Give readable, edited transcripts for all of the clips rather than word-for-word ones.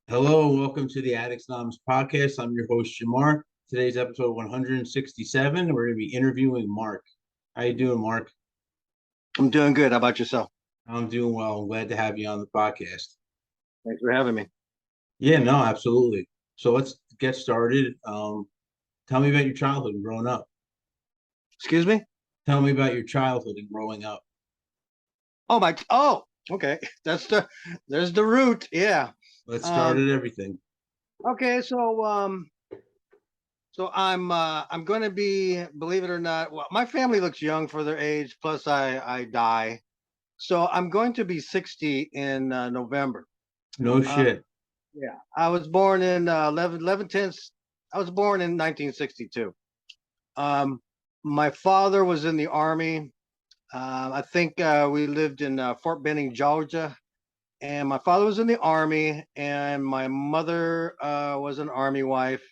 Hello and welcome to the Addicts Anonymous podcast. I'm your host, Jamar. Today's episode 167. We're going to be interviewing Mark. How you doing, Mark? I'm doing good. How about yourself? I'm doing well. I'm glad to have you on the podcast. Thanks for having me. Yeah, no, absolutely. So let's get started. Tell me about your childhood and growing up. Excuse me? Tell me about your childhood and growing up. Okay. There's the root. Yeah. Let's start Um, at everything. okay, so I'm gonna be, believe it or not, well, my family looks young for their age, plus I die. So I'm going to be 60 in November. No Uh shit. yeah. I was born in 11 10. I was born in 1962. Um my father was in the army. I think we lived in Fort Benning, Georgia, and my father was in the army, and my mother was an army wife.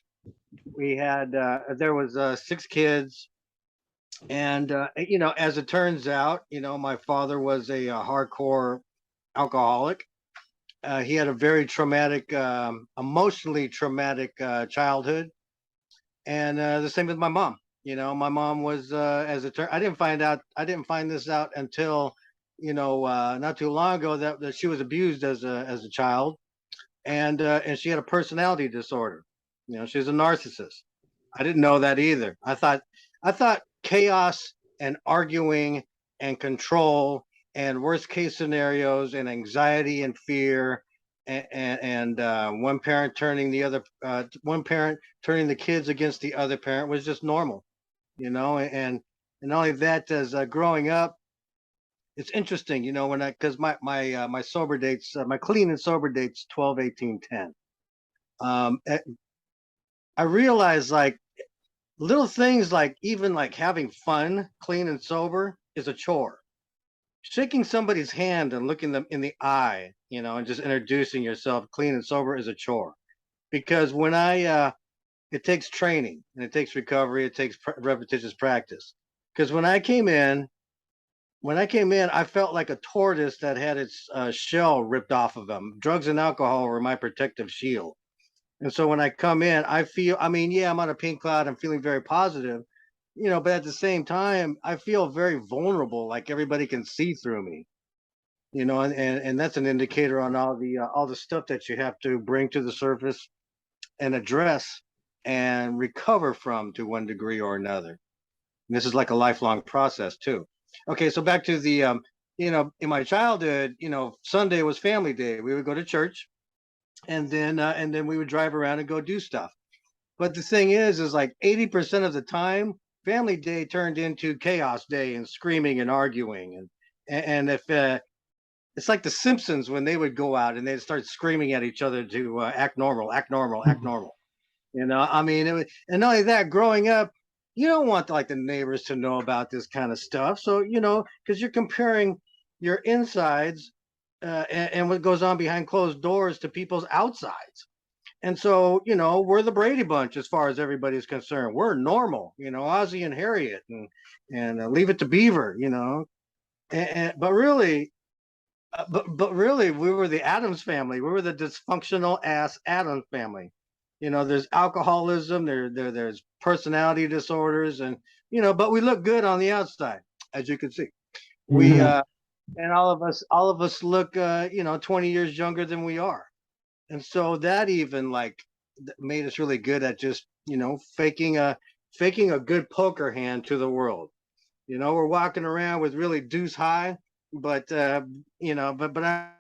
We had there was six kids, and as it turns out, my father was a, hardcore alcoholic. He had a very traumatic, emotionally traumatic childhood, and the same with my mom. My mom was, as it turned, I didn't find this out until, not too long ago, that she was abused as a child, and she had a personality disorder. She was a narcissist. I didn't know that either. I thought chaos and arguing and control and worst case scenarios and anxiety and fear and one parent turning the kids against the other parent was just normal, and not only that, as growing up, it's interesting, when I because my sober dates, my clean and sober dates 12, 18, 10. I realized, like, little things, like even like having fun clean and sober is a chore. Shaking somebody's hand and looking them in the eye, and just introducing yourself clean and sober is a chore. Because it takes training and it takes recovery, it takes repetitious practice. Because when I came in, I felt like a tortoise that had its shell ripped off of them. Drugs and alcohol were my protective shield. And so when I come in, I mean, yeah, I'm on a pink cloud. I'm feeling very positive, but at the same time, I feel very vulnerable, like everybody can see through me, and that's an indicator on all the stuff that you have to bring to the surface and address and recover from to one degree or another. And this is like a lifelong process too. Okay, so back to in my childhood, Sunday was family day. We would go to church, and then we would drive around and go do stuff. But the thing is like 80% of the time, family day turned into chaos day and screaming and arguing, and if it's like the Simpsons when they would go out and they'd start screaming at each other to act normal, act normal, act normal. I mean, and not only that, growing up, you don't want like the neighbors to know about this kind of stuff. So because you're comparing your insides and what goes on behind closed doors to people's outsides. And so, we're the Brady Bunch as far as everybody's concerned. We're normal, Ozzy and Harriet, and Leave It to Beaver, but really, but really, we were the Adams family. We were the dysfunctional ass Adams family. There's alcoholism, there's personality disorders, and but we look good on the outside, as you can see. We Mhm. and all of us look 20 years younger than we are. And so that even like made us really good at just faking a good poker hand to the world. We're walking around with really deuce high, but but I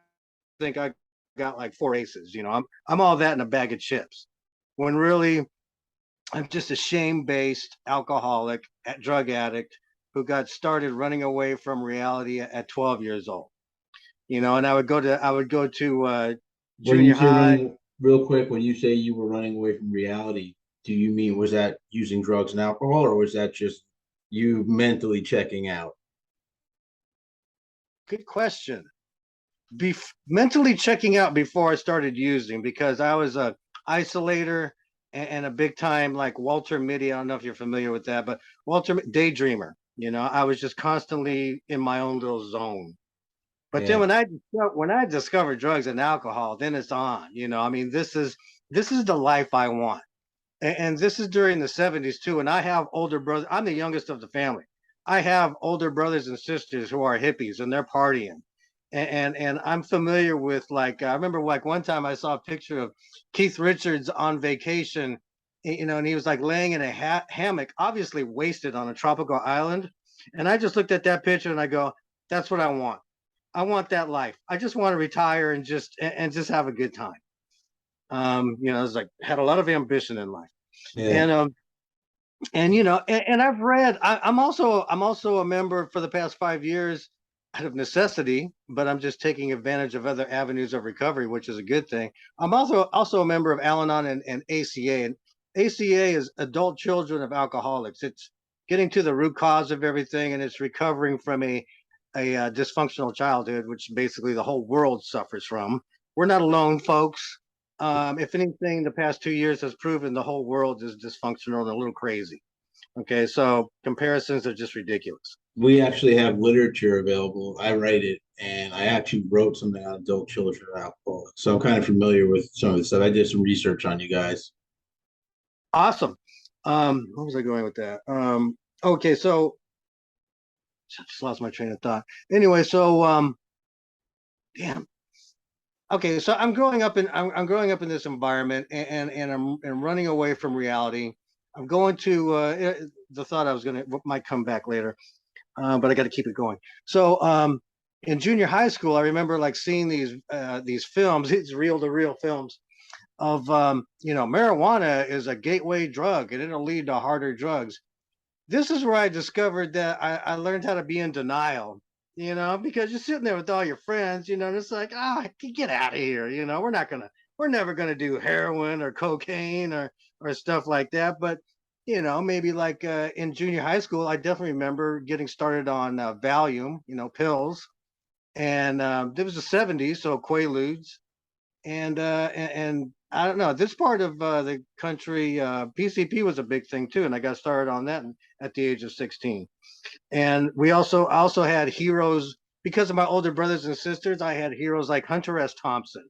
think I got like four aces. I'm all that in a bag of chips. When really I'm just a shame-based alcoholic, drug addict who got started running away from reality at 12 years old. And I would go to When you junior say high. running, real quick, when you say you were running away from reality, do you mean was that using drugs and alcohol, or was that just you mentally checking out? Good question. Mentally checking out before I started using, because I was a isolator and a big time, like Walter Mitty. I don't know if you're familiar with that, but Walter daydreamer. I was just constantly in my own little zone. But then Yeah. when I discovered drugs and alcohol, then it's on. I mean, this is the life I want. And this is during the 70s too. And I have older brothers. I'm the youngest of the family. I have older brothers and sisters who are hippies and they're partying. And I'm familiar with, like, I remember like one time I saw a picture of Keith Richards on vacation, and he was like laying in a hammock, obviously wasted on a tropical island. And I just looked at that picture and I go, that's what I want. I want that life. I just want to retire and just have a good time. It's like had a lot of ambition in life. Yeah. And I've read. I'm also a member for the past 5 years out of necessity, but I'm just taking advantage of other avenues of recovery, which is a good thing. I'm also a member of Al-Anon and ACA, and ACA is Adult Children of Alcoholics. It's getting to the root cause of everything, and it's recovering from a dysfunctional childhood, which basically the whole world suffers from. We're not alone, folks. If anything, the past 2 years has proven the whole world is dysfunctional and a little crazy. Okay, so comparisons are just ridiculous. We actually have literature available. I write it, and I actually wrote something on adult children and alcohol. So I'm kind of familiar with some of the stuff. I did some research on you guys. Awesome. Where was I going with that? Okay, so I just lost my train of thought. Anyway, so damn. Okay, so I'm growing up in this environment, and I'm running away from reality. I'm going to the thought I was gonna might come back later, but I got to keep it going. So in junior high school, I remember like seeing these films, these reel to reel films of marijuana is a gateway drug and it'll lead to harder drugs. This is where I discovered that I learned how to be in denial, because you're sitting there with all your friends, and it's like, get out of here. We're never gonna do heroin or cocaine or stuff like that. But maybe like in junior high school, I definitely remember getting started on Valium, pills, and it was the '70s, so Quaaludes, and I don't know. This part of the country, PCP was a big thing too, and I got started on that at the age of 16. And we also had heroes because of my older brothers and sisters. I had heroes like Hunter S. Thompson,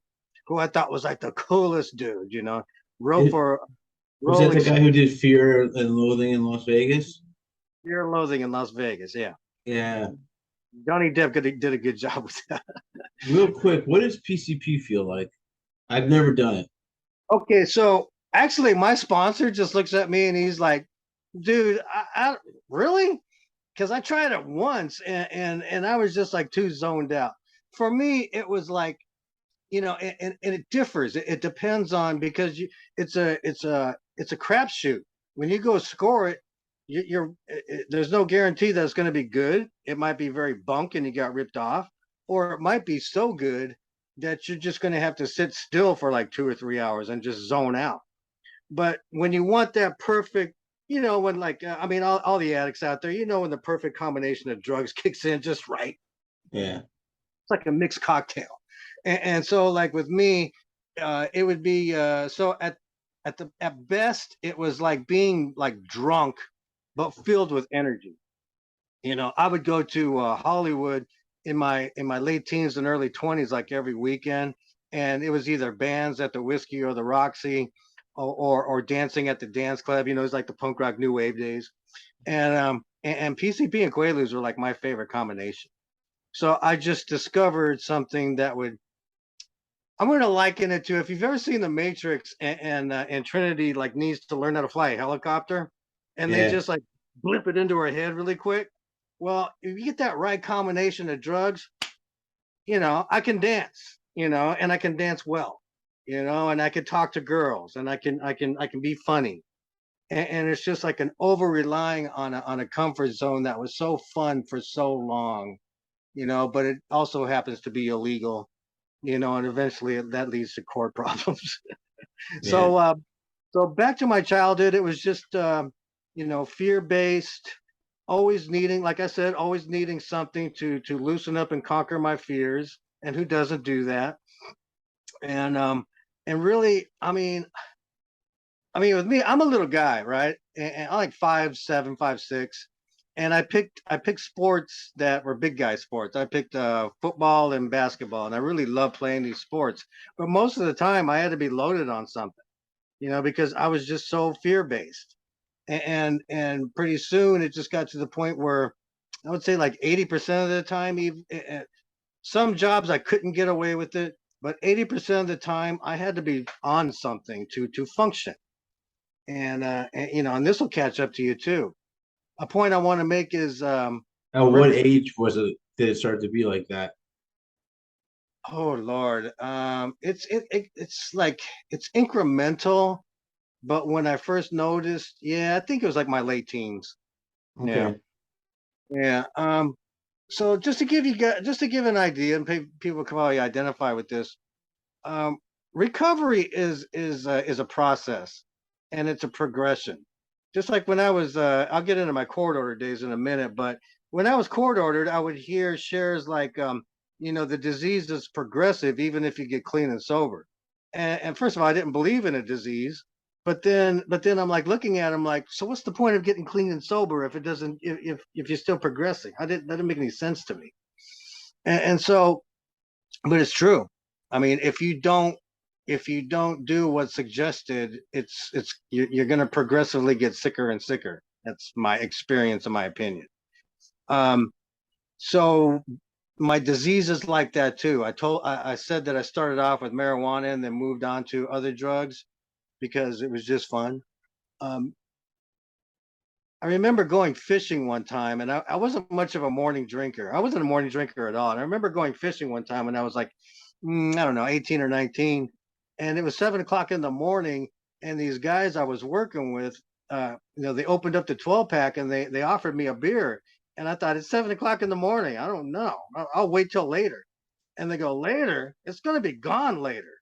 who I thought was like the coolest dude. Wrote It, for was that Rolling the guy Stone, who did Fear and Loathing in Las Vegas? Fear and Loathing in Las Vegas. Yeah, Yeah. Johnny Depp did a good job with that. Real quick, what does PCP feel like? I've never done it. Okay, so actually, my sponsor just looks at me and he's like, "Dude, I really?" Because I tried it once and I was just like too zoned out. For me, it was like, and it differs. It depends on because it's a crapshoot. When you go score it, there's no guarantee that it's going to be good. It might be very bunk and you got ripped off, or it might be so good that you're just going to have to sit still for like 2 or 3 hours and just zone out. But when you want that perfect, when like I mean, all the addicts out there, when the perfect combination of drugs kicks in just right, Yeah. it's like a mixed cocktail. And so like with me, it would be so at best it was like being like drunk but filled with energy. I would go to Hollywood in my late teens and early 20s like every weekend, and it was either bands at the Whiskey or the Roxy, or dancing at the dance club. It's like the punk rock new wave days, and PCP and Quaaludes were like my favorite combination. So I just discovered something that would. I'm going to liken it to if you've ever seen The Matrix and Trinity like needs to learn how to fly a helicopter, and they Yeah. just like blip it into her head really quick. Well, if you get that right combination of drugs, I can dance, and I can dance well, and I can talk to girls, and I can be funny, and it's just like an over relying on a comfort zone that was so fun for so long, but it also happens to be illegal, and eventually that leads to court problems. Yeah. So back to my childhood, it was just fear based, always needing, like I said, always needing something to loosen up and conquer my fears. And who doesn't do that? And really, I mean, with me, I'm a little guy, right? And I'm like 5'7", 5'6", and I picked sports that were big guy sports. I picked football and basketball, and I really love playing these sports. But most of the time, I had to be loaded on something, because I was just so fear based. And pretty soon, it just got to the point where I would say like 80% of the time, even some jobs I couldn't get away with it, but 80% of the time I had to be on something to function. And this will catch up to you too. A point I want to make is At what rep- age was it? Did it start to be like that? oh Lord, it's like it's incremental. But when I first noticed, yeah, I think it was like my late teens. Yeah, Okay. yeah. So just to give an idea, and people can probably identify with this. Um, Recovery is a process, and it's a progression. Just like when I was, I'll get into my court order days in a minute, but when I was court ordered, I would hear shares like, the disease is progressive even if you get clean and sober. And first of all, I didn't believe in a disease, but then I'm like looking at him like, so what's the point of getting clean and sober if it doesn't if you're still progressing? That didn't make any sense to me. And so, but it's true. I mean, if you don't do what's suggested, you're going to progressively get sicker and sicker. That's my experience and my opinion. Um, so my disease is like that too. I said that I started off with marijuana and then moved on to other drugs because it was just fun. Um, I remember going fishing one time, and I wasn't much of a morning drinker. I wasn't a morning drinker at all. And I remember going fishing one time when I was like, I don't know, 18 or 19, and it was 7 o'clock in the morning. And these guys I was working with, they opened up the 12 pack and they offered me a beer, and I thought it's 7 o'clock in the morning. I don't know. I'll wait till later. And they go later. It's going to be gone later.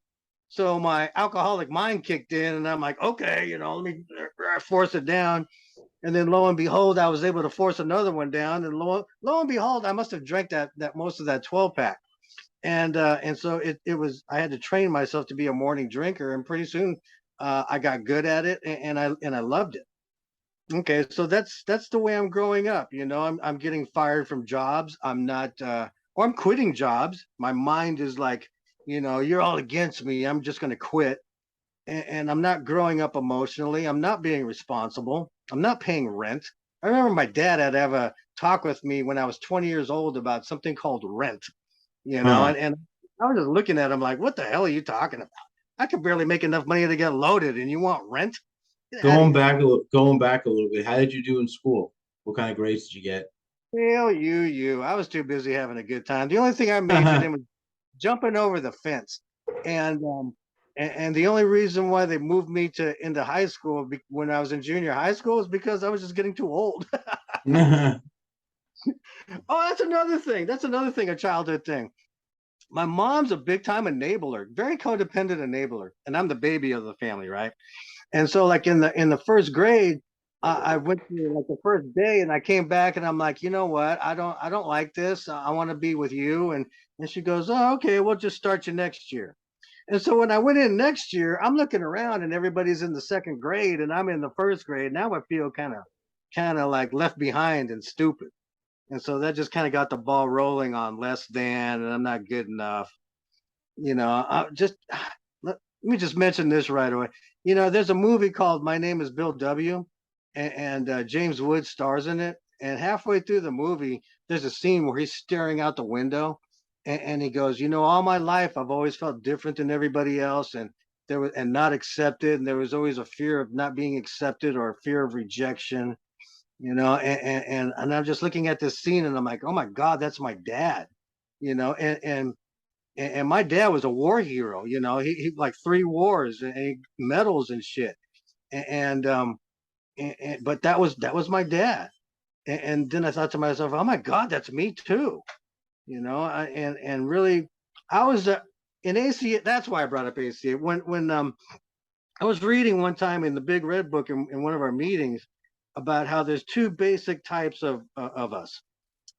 So my alcoholic mind kicked in, and I'm like, okay, let me force it down. And then lo and behold, I was able to force another one down. And lo and behold, I must have drank that most of that 12 pack. And so it was I had to train myself to be a morning drinker, and pretty soon I got good at it, and I loved it. Okay, so that's the way I'm growing up. I'm getting fired from jobs. I'm not or I'm quitting jobs. My mind is like, you're all against me. I'm just gonna quit. And I'm not growing up emotionally. I'm not being responsible. I'm not paying rent. I remember my dad had to have a talk with me when I was 20 years old about something called rent, Huh. and I was just looking at him like, what the hell are you talking about? I could barely make enough money to get loaded, and you want rent? Get out of here. Going back a little bit. How did you do in school? What kind of grades did you get? Hell you. I was too busy having a good time. The only thing I majored in was jumping over the fence. And the only reason why they moved me to into high school when I was in junior high school is because I was just getting too old. Oh, that's another thing. That's another thing, a childhood thing. My mom's a big time enabler, very codependent enabler, and I'm the baby of the family, right? And so, like in the first grade, I went to like the first day, and I came back, and I'm like, you know what? I don't like this. I want to be with you. And she goes, oh, okay, we'll just start you next year. And so when I went in next year, I'm looking around, and everybody's in the second grade, and I'm in the first grade. Now I feel kind of like left behind and stupid. And so that just kind of got the ball rolling on less than, and I'm not good enough. I just let me just mention this right away. There's a movie called My Name is Bill W. And James Woods stars in it. And halfway through the movie, there's a scene where he's staring out the window, and he goes, all my life I've always felt different than everybody else, and not accepted, and there was always a fear of not being accepted or a fear of rejection. And I'm just looking at this scene, and I'm like, oh my God, that's my dad. You know, and my dad was a war hero. He like 3 wars and medals and shit. And but that was my dad. And then I thought to myself, oh my God, that's me too. And really, I was in ACA. That's why I brought up ACA. When I was reading one time in the Big Red Book in one of our meetings about how there's two basic types of us.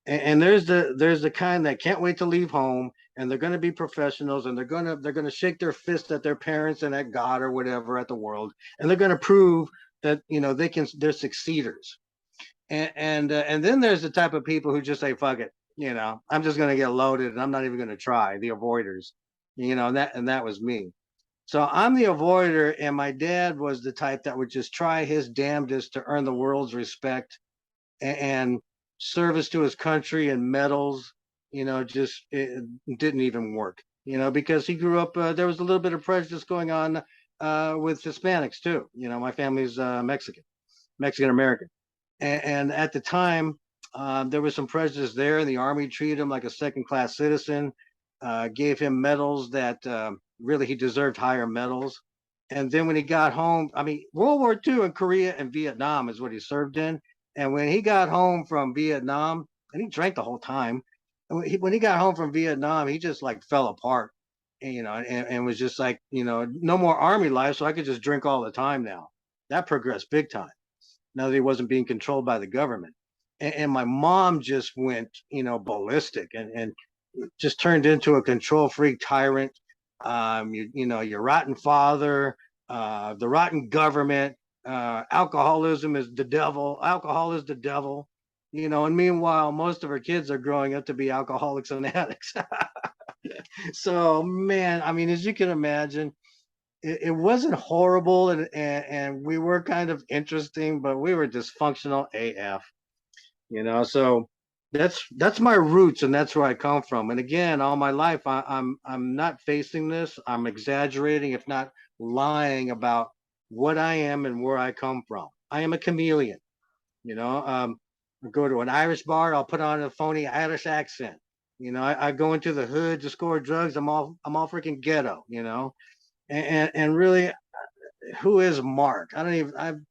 And there's the kind that can't wait to leave home, and they're going to be professionals, and they're going to shake their fist at their parents and at God or whatever, at the world, and they're going to prove that they're succeeders. And then there's the type of people who just say, fuck it, I'm just gonna get loaded and I'm not even gonna try, the avoiders, and that was me. So I'm the avoider, and my dad was the type that would just try his damnedest to earn the world's respect and service to his country and medals. Just it didn't even work. Because he grew up. There was a little bit of prejudice going on with Hispanics too. My family's Mexican American, and at the time, there was some prejudice there. The army treated him like a second class citizen, gave him medals that really he deserved higher medals. And then when he got home, I mean, World War II in Korea and Vietnam is what he served in. And when he got home from Vietnam, and he drank the whole time, and when he got home from Vietnam, he just like fell apart, and was just like, no more army life, so I could just drink all the time now. That progressed big time now that he wasn't being controlled by the government. And my mom just went, ballistic and just turned into a control freak tyrant. Your rotten father, the rotten government, alcoholism is the devil. Alcohol is the devil. And meanwhile, most of her kids are growing up to be alcoholics and addicts. So, man, I mean, as you can imagine, it wasn't horrible, and we were kind of interesting, but we were dysfunctional AF. So that's my roots, and that's where I come from. And again, all my life, I'm not facing this. I'm exaggerating, if not lying about what I am and where I come from. I am a chameleon. I go to an Irish bar, I'll put on a phony Irish accent. I go into the hood to score drugs. I'm all freaking ghetto. And really, who is Mark? I don't even.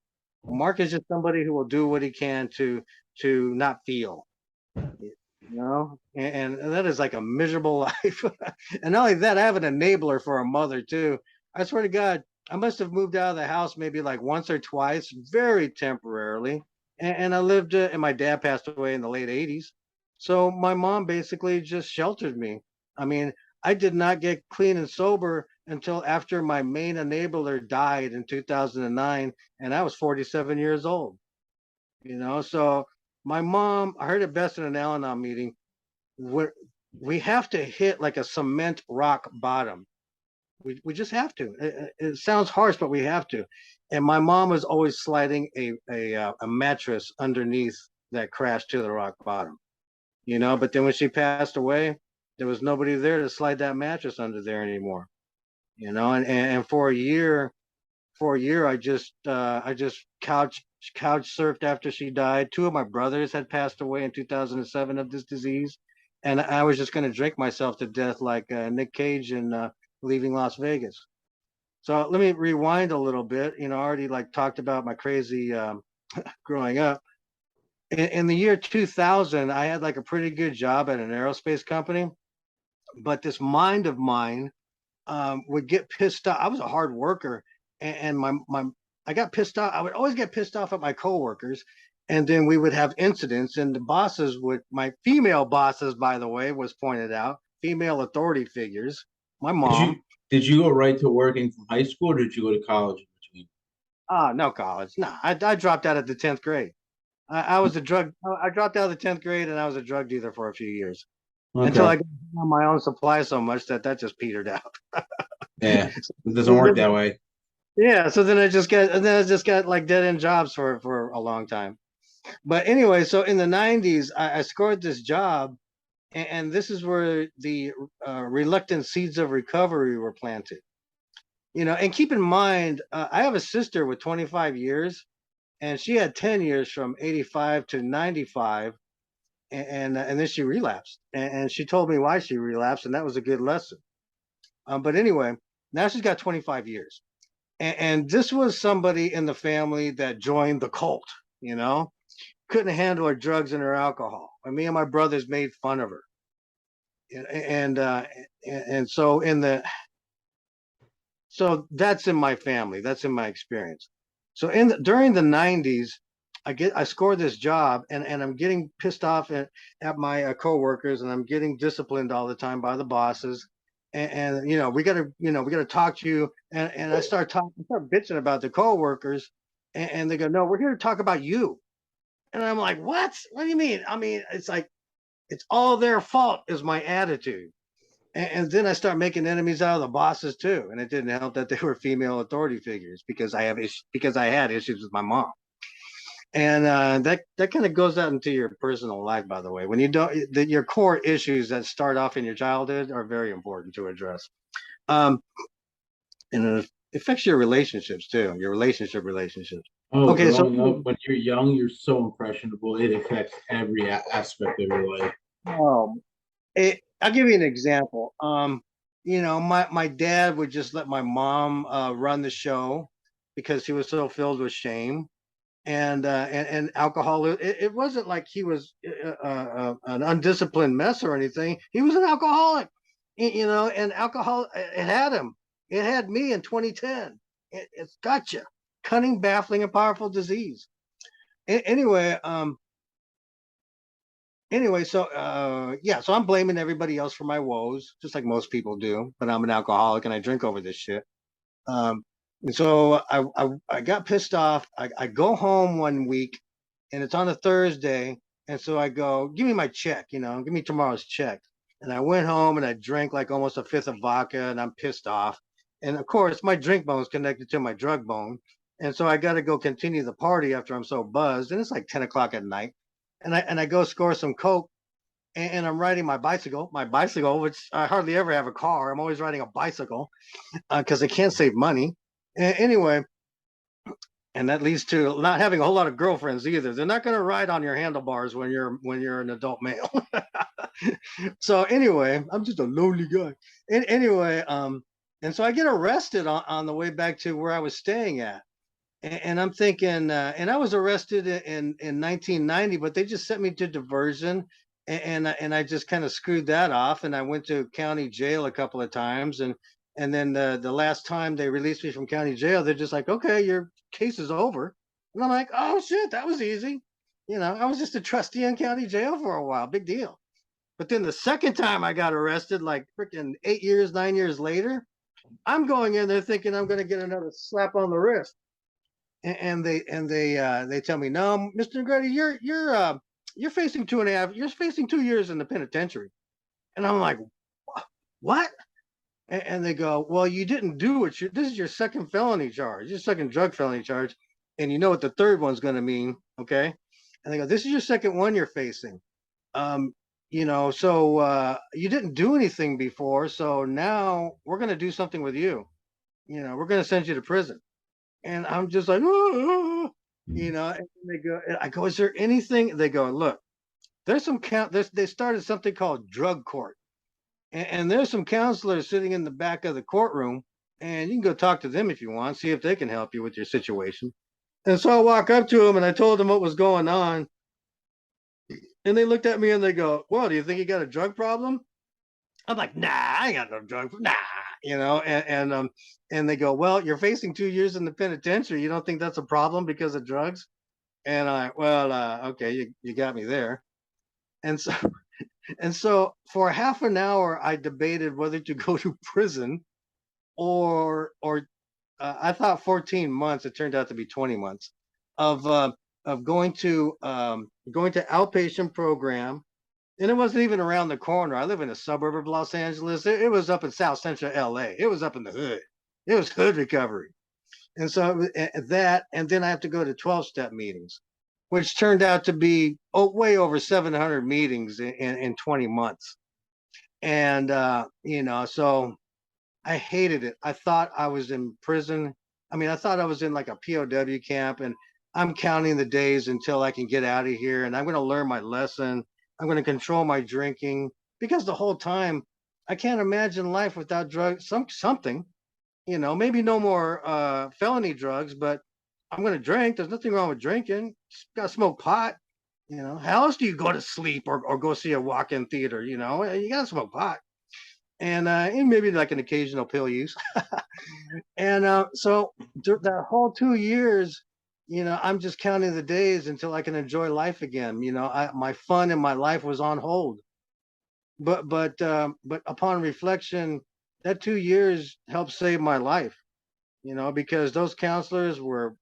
Mark is just somebody who will do what he can to not feel, and that is like a miserable life. And not only that, I have an enabler for a mother too. I swear to God, I must have moved out of the house maybe like once or twice, very temporarily, and I lived. And my dad passed away in the late '80s, so my mom basically just sheltered me. I mean, I did not get clean and sober until after my main enabler died in 2009, and I was 47 years old. So my mom, I heard it best in an Al-Anon meeting, where we have to hit like a cement rock bottom. We just have to. It sounds harsh, but we have to. And my mom was always sliding a mattress underneath that crashed to the rock bottom. But then when she passed away, there was nobody there to slide that mattress under there anymore. And for a year, I just couch surfed after she died. Two of my brothers had passed away in 2007 of this disease, and I was just going to drink myself to death like Nick Cage in Leaving Las Vegas. So let me rewind a little bit. I already like talked about my crazy growing up. In the year 2000, I had like a pretty good job at an aerospace company, but this mind of mine would get pissed off. I was a hard worker, and my I got pissed off. I would always get pissed off at my coworkers, and then we would have incidents. And the bosses would, my female bosses, by the way, was pointed out, female authority figures. My Did you mom. did you go right to working from high school, or did you go to college in between? No college. No, I dropped out of the 10th grade. I was a drug. I dropped out of the 10th grade, and I was a drug dealer for a few years until Okay. I got on my own supply so much that just petered out. Yeah, it doesn't work that way. Yeah, so then I just got like dead end jobs for a long time. But anyway, so in the '90s, I scored this job, and this is where the reluctant seeds of recovery were planted. And keep in mind, I have a sister with 25 years, and she had 10 years from 85 to 95, and then she relapsed, and she told me why she relapsed, and that was a good lesson. But anyway, now she's got 25 years. And this was somebody in the family that joined the cult, you know, couldn't handle her drugs and her alcohol. And me and my brothers made fun of her. And so that's in my family. That's in my experience. So during the '90s, I scored this job, and I'm getting pissed off at my coworkers, and I'm getting disciplined all the time by the bosses. And we gotta talk to you. And I start bitching about the coworkers, and they go, no, we're here to talk about you. And I'm like, what do you mean? I mean, it's like it's all their fault is my attitude. And then I start making enemies out of the bosses too, and it didn't help that they were female authority figures because I had issues with my mom. And that kind of goes out into your personal life, by the way. When you don't, your core issues that start off in your childhood are very important to address. Um, and it affects your relationships too, your relationships. Oh, Okay, so growing up when you're young, you're so impressionable. It affects every aspect of your life. um, I'll give you an example. My dad would just let my mom run the show because he was so filled with shame and alcohol. It wasn't like he was an undisciplined mess or anything. He was an alcoholic, and alcohol it had him. It had me in 2010. It's gotcha. Cunning, baffling, and powerful disease. Anyway, so yeah, so I'm blaming everybody else for my woes, just like most people do. But I'm an alcoholic and I drink over this shit. Um, and so I got pissed off. I go home one week and it's on a Thursday. And so I go, give me my check, give me tomorrow's check. And I went home and I drank like almost a fifth of vodka and I'm pissed off. And of course, my drink bone is connected to my drug bone. And so I got to go continue the party after I'm so buzzed. And it's like 10 o'clock at night. And I go score some Coke and I'm riding my bicycle, which I hardly ever have a car. I'm always riding a bicycle because I can't save money. Anyway, and that leads to not having a whole lot of girlfriends either. They're not going to ride on your handlebars when you're an adult male. So anyway, I'm just a lonely guy. And anyway, and so I get arrested on the way back to where I was staying at. And I'm thinking, and I was arrested in 1990, but they just sent me to diversion, and I just kind of screwed that off, and I went to county jail a couple of times, and then the last time they released me from county jail, they're just like, okay, your case is over, and I'm like, oh shit, that was easy, I was just a trustee in county jail for a while, big deal. But then the second time I got arrested, like freaking 8 years, 9 years later, I'm going in there thinking I'm going to get another slap on the wrist and they tell me, no, Mr. Negretti, you're facing 2.5. You're facing 2 years in the penitentiary, and I'm like, what? And they go, well, you didn't do it. This is your second felony charge, your second drug felony charge, and you know what the third one's going to mean, okay? And they go, this is your second one you're facing. Um, so you didn't do anything before, so now we're going to do something with you. We're going to send you to prison. And I'm just like, oh, and they go, I go, is there anything? They go, look, there's some they started something called drug court. And there's some counselors sitting in the back of the courtroom, and you can go talk to them if you want, see if they can help you with your situation. And so I walk up to them and I told them what was going on. And they looked at me and they go, well, do you think you got a drug problem? I'm like, nah, I ain't got no drug. Nah, and they go, well, you're facing 2 years in the penitentiary. You don't think that's a problem because of drugs? And I, well, okay, you got me there. And so and so for half an hour, I debated whether to go to prison or I thought 14 months. It turned out to be 20 months of uh, of going to outpatient program, and it wasn't even around the corner. I live in a suburb of Los Angeles. It was up in South Central LA. It was up in the hood. It was hood recovery. And so that, and then I have to go to 12-step meetings, which turned out to be way over 700 meetings in 20 months. And, so I hated it. I thought I was in prison. I mean, I thought I was in like a POW camp, and I'm counting the days until I can get out of here. And I'm going to learn my lesson. I'm going to control my drinking because the whole time I can't imagine life without drugs, something, maybe no more felony drugs, but I'm going to drink. There's nothing wrong with drinking. Just got to smoke pot. How else do you go to sleep or go see a walk-in theater? You got to smoke pot and maybe like an occasional pill use. And so that whole 2 years, I'm just counting the days until I can enjoy life again. My fun in my life was on hold. But upon reflection, that 2 years helped save my life. Because those counselors were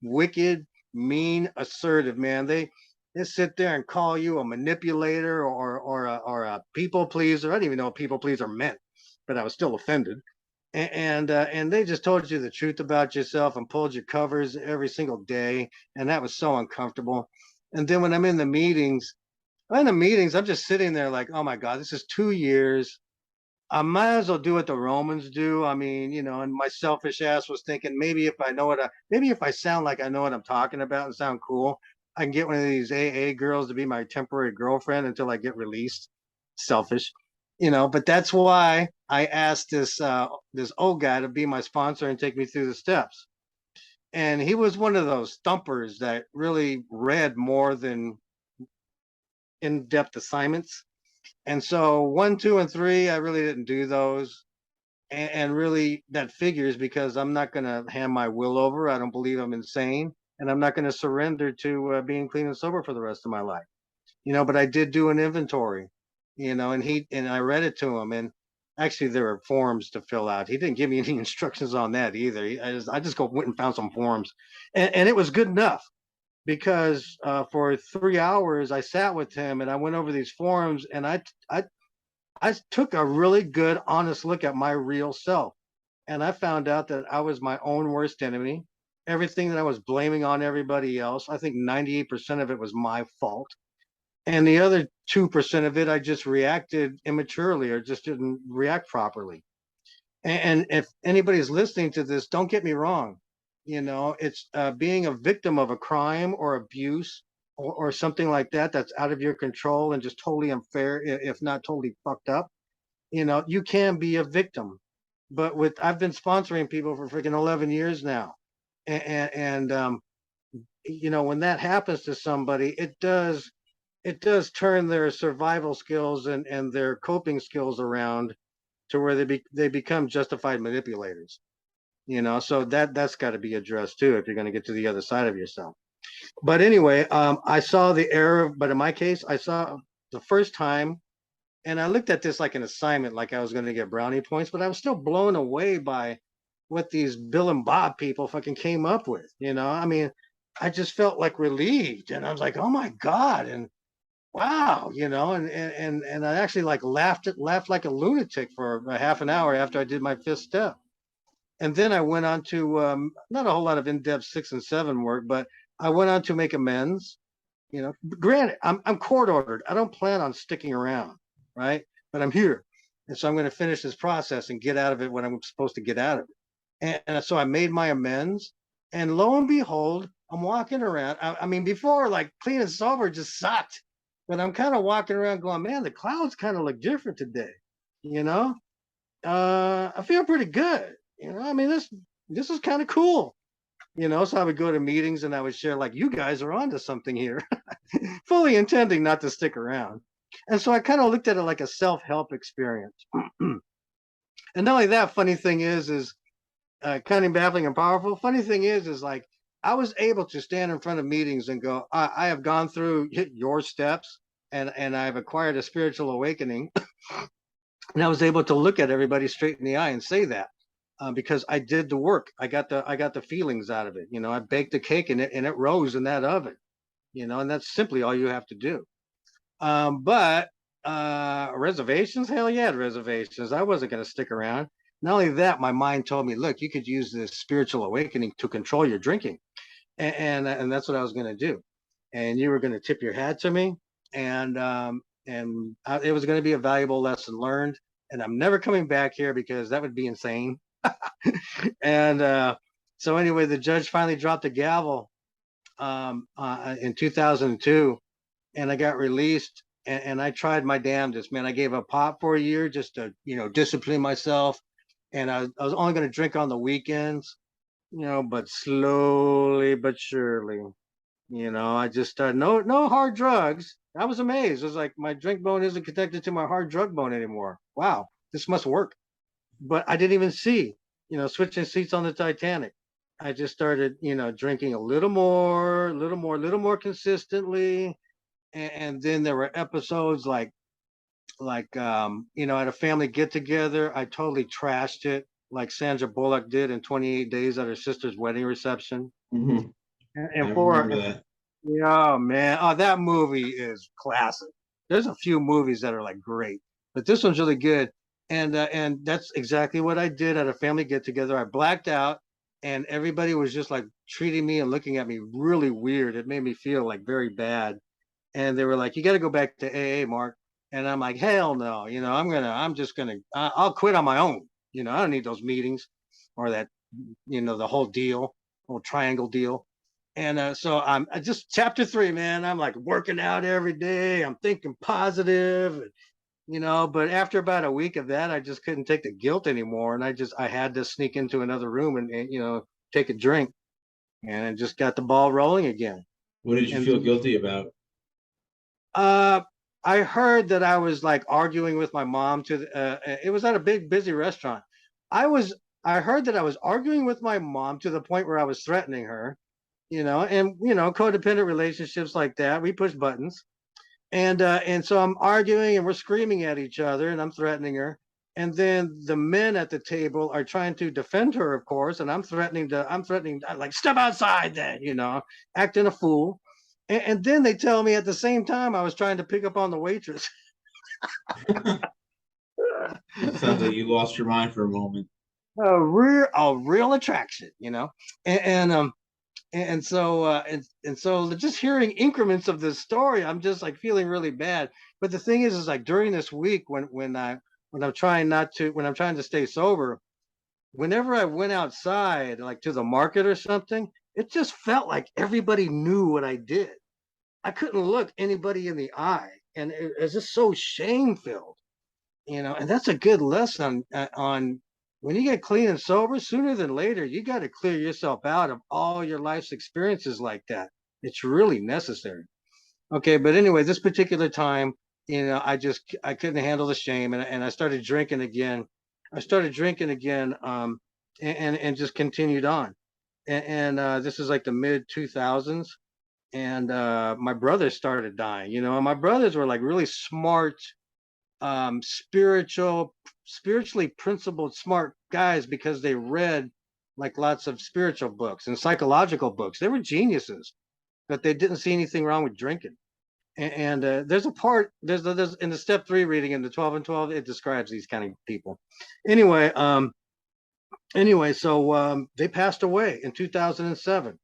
wicked, mean, assertive, man. they sit there and call you a manipulator or a people pleaser. I didn't even know what people pleaser meant, but I was still offended. And they just told you the truth about yourself and pulled your covers every single day, and that was so uncomfortable. And then when I'm just sitting there like, oh my God, this is 2 years. I might as well do what the Romans do. I mean, and my selfish ass was thinking maybe maybe if I sound like I know what I'm talking about and sound cool, I can get one of these AA girls to be my temporary girlfriend until I get released. Selfish, but that's why I asked this old guy to be my sponsor and take me through the steps. And he was one of those thumpers that really read more than in-depth assignments. And so 1, 2, and 3, I really didn't do those. And really, that figures because I'm not going to hand my will over. I don't believe I'm insane, and I'm not going to surrender to being clean and sober for the rest of my life. But I did do an inventory, and I read it to him, and actually there were forms to fill out. He didn't give me any instructions on that either. I just went and found some forms, and it was good enough because for 3 hours I sat with him and I went over these forms, and I took a really good, honest look at my real self. And I found out that I was my own worst enemy. Everything that I was blaming on everybody else, I think 98% of it was my fault. And the other 2% of it, I just reacted immaturely or just didn't react properly. And if anybody's listening to this, don't get me wrong. It's being a victim of a crime or abuse or something like that that's out of your control and just totally unfair, if not totally fucked up. You can be a victim. But I've been sponsoring people for freaking 11 years now. And when that happens to somebody, it does turn their survival skills and their coping skills around to where they become justified manipulators. So that's got to be addressed too if you're going to get to the other side of yourself. But anyway, I saw the error, but in my case, I saw the first time, and I looked at this like an assignment, like I was going to get brownie points, but I was still blown away by what these Bill and Bob people fucking came up with. I mean, I just felt like relieved, and I was like, oh my God, and wow, and I actually like laughed like a lunatic for a half an hour after I did my fifth step. And then I went on to not a whole lot of in-depth 6 and 7 work, but I went on to make amends. Granted, I'm court ordered. I don't plan on sticking around, right? But I'm here, and so I'm going to finish this process and get out of it when I'm supposed to get out of it. And so I made my amends, and lo and behold, I'm walking around. I mean, before like clean and sober just sucked, but I'm kind of walking around going, man, the clouds kind of look different today. You know, I feel pretty good. I mean, this is kind of cool. So I would go to meetings and I would share like, you guys are onto something here, fully intending not to stick around. And so I kind of looked at it like a self-help experience. And not only that, funny thing is kind of baffling and powerful. Funny thing is like I was able to stand in front of meetings and go, I have gone through your steps and I've acquired a spiritual awakening. And I was able to look at everybody straight in the eye and say that. Because I did the work. I got the feelings out of it. I baked a cake and it rose in that oven. And that's simply all you have to do. But reservations, hell yeah, reservations. I wasn't going to stick around. Not only that, my mind told me, look, you could use this spiritual awakening to control your drinking, and that's what I was going to do. And you were going to tip your hat to me, and it was going to be a valuable lesson learned. And I'm never coming back here because that would be insane. And so anyway, the judge finally dropped the gavel in 2002, and I got released. And I tried my damnedest, man. I gave up pot for a year just to, discipline myself. And I was only going to drink on the weekends, but slowly but surely, I just started no hard drugs. I was amazed. It was like my drink bone isn't connected to my hard drug bone anymore. Wow, this must work. But I didn't even see, switching seats on the Titanic. I just started, drinking a little more, little more consistently. And then there were episodes like at a family get together, I totally trashed it like Sandra Bullock did in 28 Days at her sister's wedding reception. Mm-hmm. And, I and for remember that. Yeah, man. Oh, that movie is classic. There's a few movies that are like great, but this one's really good. And that's exactly what I did at a family get together. I blacked out, and everybody was just like treating me and looking at me really weird. It made me feel like very bad. And they were like, "You got to go back to AA, Mark." And I'm like, "Hell no! I'm just gonna, I'll quit on my own. I don't need those meetings or that, the whole deal, whole triangle deal." And so I'm just chapter 3, man. I'm like working out every day. I'm thinking positive, but after about a week of that, I just couldn't take the guilt anymore. And I had to sneak into another room and take a drink, and it just got the ball rolling again. What did you And feel guilty about? uh, I heard that I was like arguing with my mom it was at a big busy restaurant. I was, I heard that I was arguing with my mom to the point where I was threatening her, and codependent relationships like that, we push buttons. And so I'm arguing and we're screaming at each other and I'm threatening her. And then the men at the table are trying to defend her, of course, and I'm threatening like step outside then, acting a fool. And then they tell me at the same time I was trying to pick up on the waitress. It sounds like you lost your mind for a moment. A real attraction, and and so just hearing increments of this story, I'm just like feeling really bad. But the thing is like during this week when I'm trying to stay sober, whenever I went outside like to the market or something, it just felt like everybody knew what I did. I couldn't look anybody in the eye, and it's just so shame filled. And that's a good lesson on when you get clean and sober, sooner than later, you got to clear yourself out of all your life's experiences like that. It's really necessary. Okay, but anyway, this particular time, I couldn't handle the shame, and I started drinking again. I started drinking again, and just continued on. And this is like the mid 2000s, and my brothers started dying. And my brothers were like really smart, spiritually principled, smart guys because they read like lots of spiritual books and psychological books. They were geniuses, but they didn't see anything wrong with drinking. And there's a part there's in the step 3 reading in the 12 and 12, it describes these kind of people. Anyway, they passed away in 2007.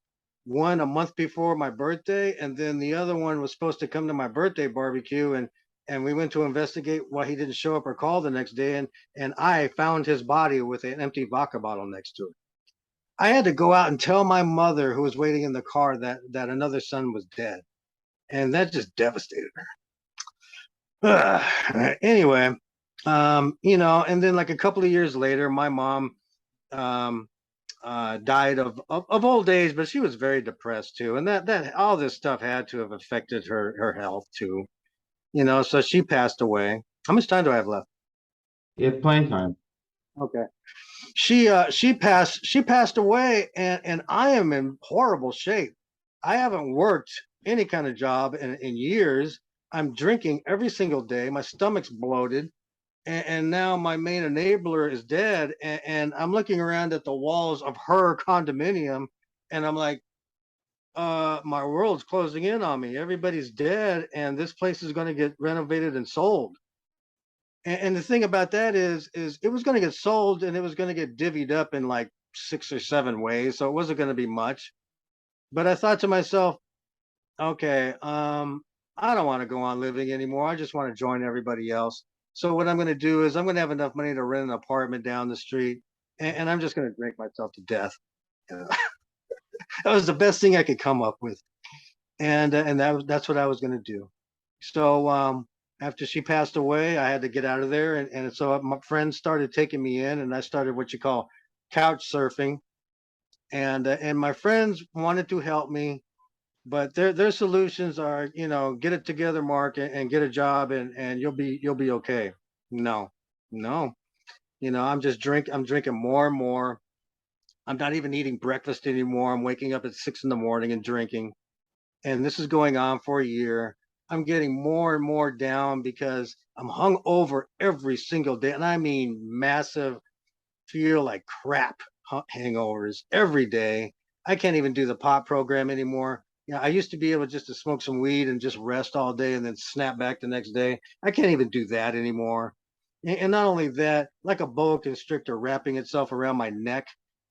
One a month before my birthday, and then the other one was supposed to come to my birthday barbecue, and we went to investigate why he didn't show up or call the next day, and I found his body with an empty vodka bottle next to it. I had to go out and tell my mother, who was waiting in the car, that another son was dead, and that just devastated her. Anyway, and then like a couple of years later, my mom um, died of old age, but she was very depressed too, and that all this stuff had to have affected her health too. So she passed away. How much time do I have left? You have playing time. Okay. She passed away, and I am in horrible shape. I haven't worked any kind of job in years. I'm drinking every single day. My stomach's bloated, and now my main enabler is dead. And I'm looking around at the walls of her condominium, and I'm like, my world's closing in on me. Everybody's dead, and this place is going to get renovated and sold. And the thing about that is it was going to get sold, and it was going to get divvied up in like 6 or 7 ways, so it wasn't going to be much. But I thought to myself, okay, I don't want to go on living anymore. I just want to join everybody else. So what I'm going to do is I'm going to have enough money to rent an apartment down the street, and I'm just going to drink myself to death. That was the best thing I could come up with, and that's what I was going to do. So after she passed away, I had to get out of there, and so my friends started taking me in, and I started what you call couch surfing, and my friends wanted to help me, but their solutions are, get it together, Mark, and get a job, and you'll be okay. No, no, I'm drinking more and more. I'm not even eating breakfast anymore. I'm waking up at 6 in the morning and drinking, and this is going on for a year. I'm getting more and more down because I'm hung over every single day, and I mean massive, feel like crap hangovers every day. I can't even do the pop program anymore. Yeah, I used to be able just to smoke some weed and just rest all day and then snap back the next day. I can't even do that anymore. And not only that, like a boa constrictor wrapping itself around my neck,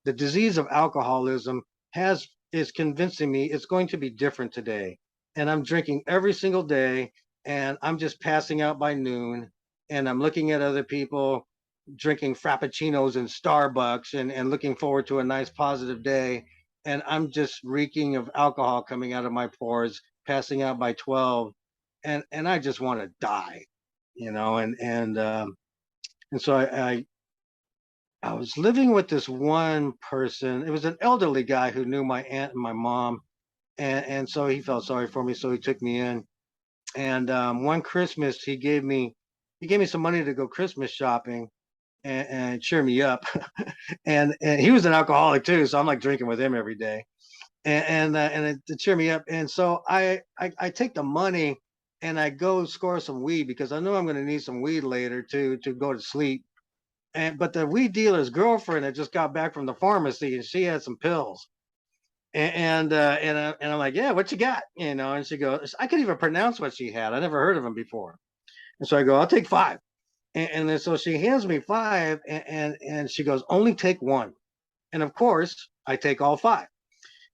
the disease of alcoholism has is convincing me it's going to be different today. And I'm drinking every single day and I'm just passing out by noon and I'm looking at other people drinking frappuccinos in Starbucks and looking forward to a nice positive day. And I'm just reeking of alcohol coming out of my pores, passing out by 12. And I just want to die, you know, and so I was living with this one person. It was an elderly guy who knew my aunt and my mom. And so he felt sorry for me. So he took me in. And one Christmas he gave me some money to go Christmas shopping and cheer me up. And he was an alcoholic too, so I'm like drinking with him every day, to cheer me up. And so I take the money and I go score some weed because I know I'm going to need some weed later to go to sleep. And but the weed dealer's girlfriend had just got back from the pharmacy and she had some pills. And I'm like, yeah, what you got? You know, and she goes, I could even pronounce what she had. I never heard of them before. And so I go, I'll take five. And then so she hands me five and she goes, only take one. And of course, I take all five.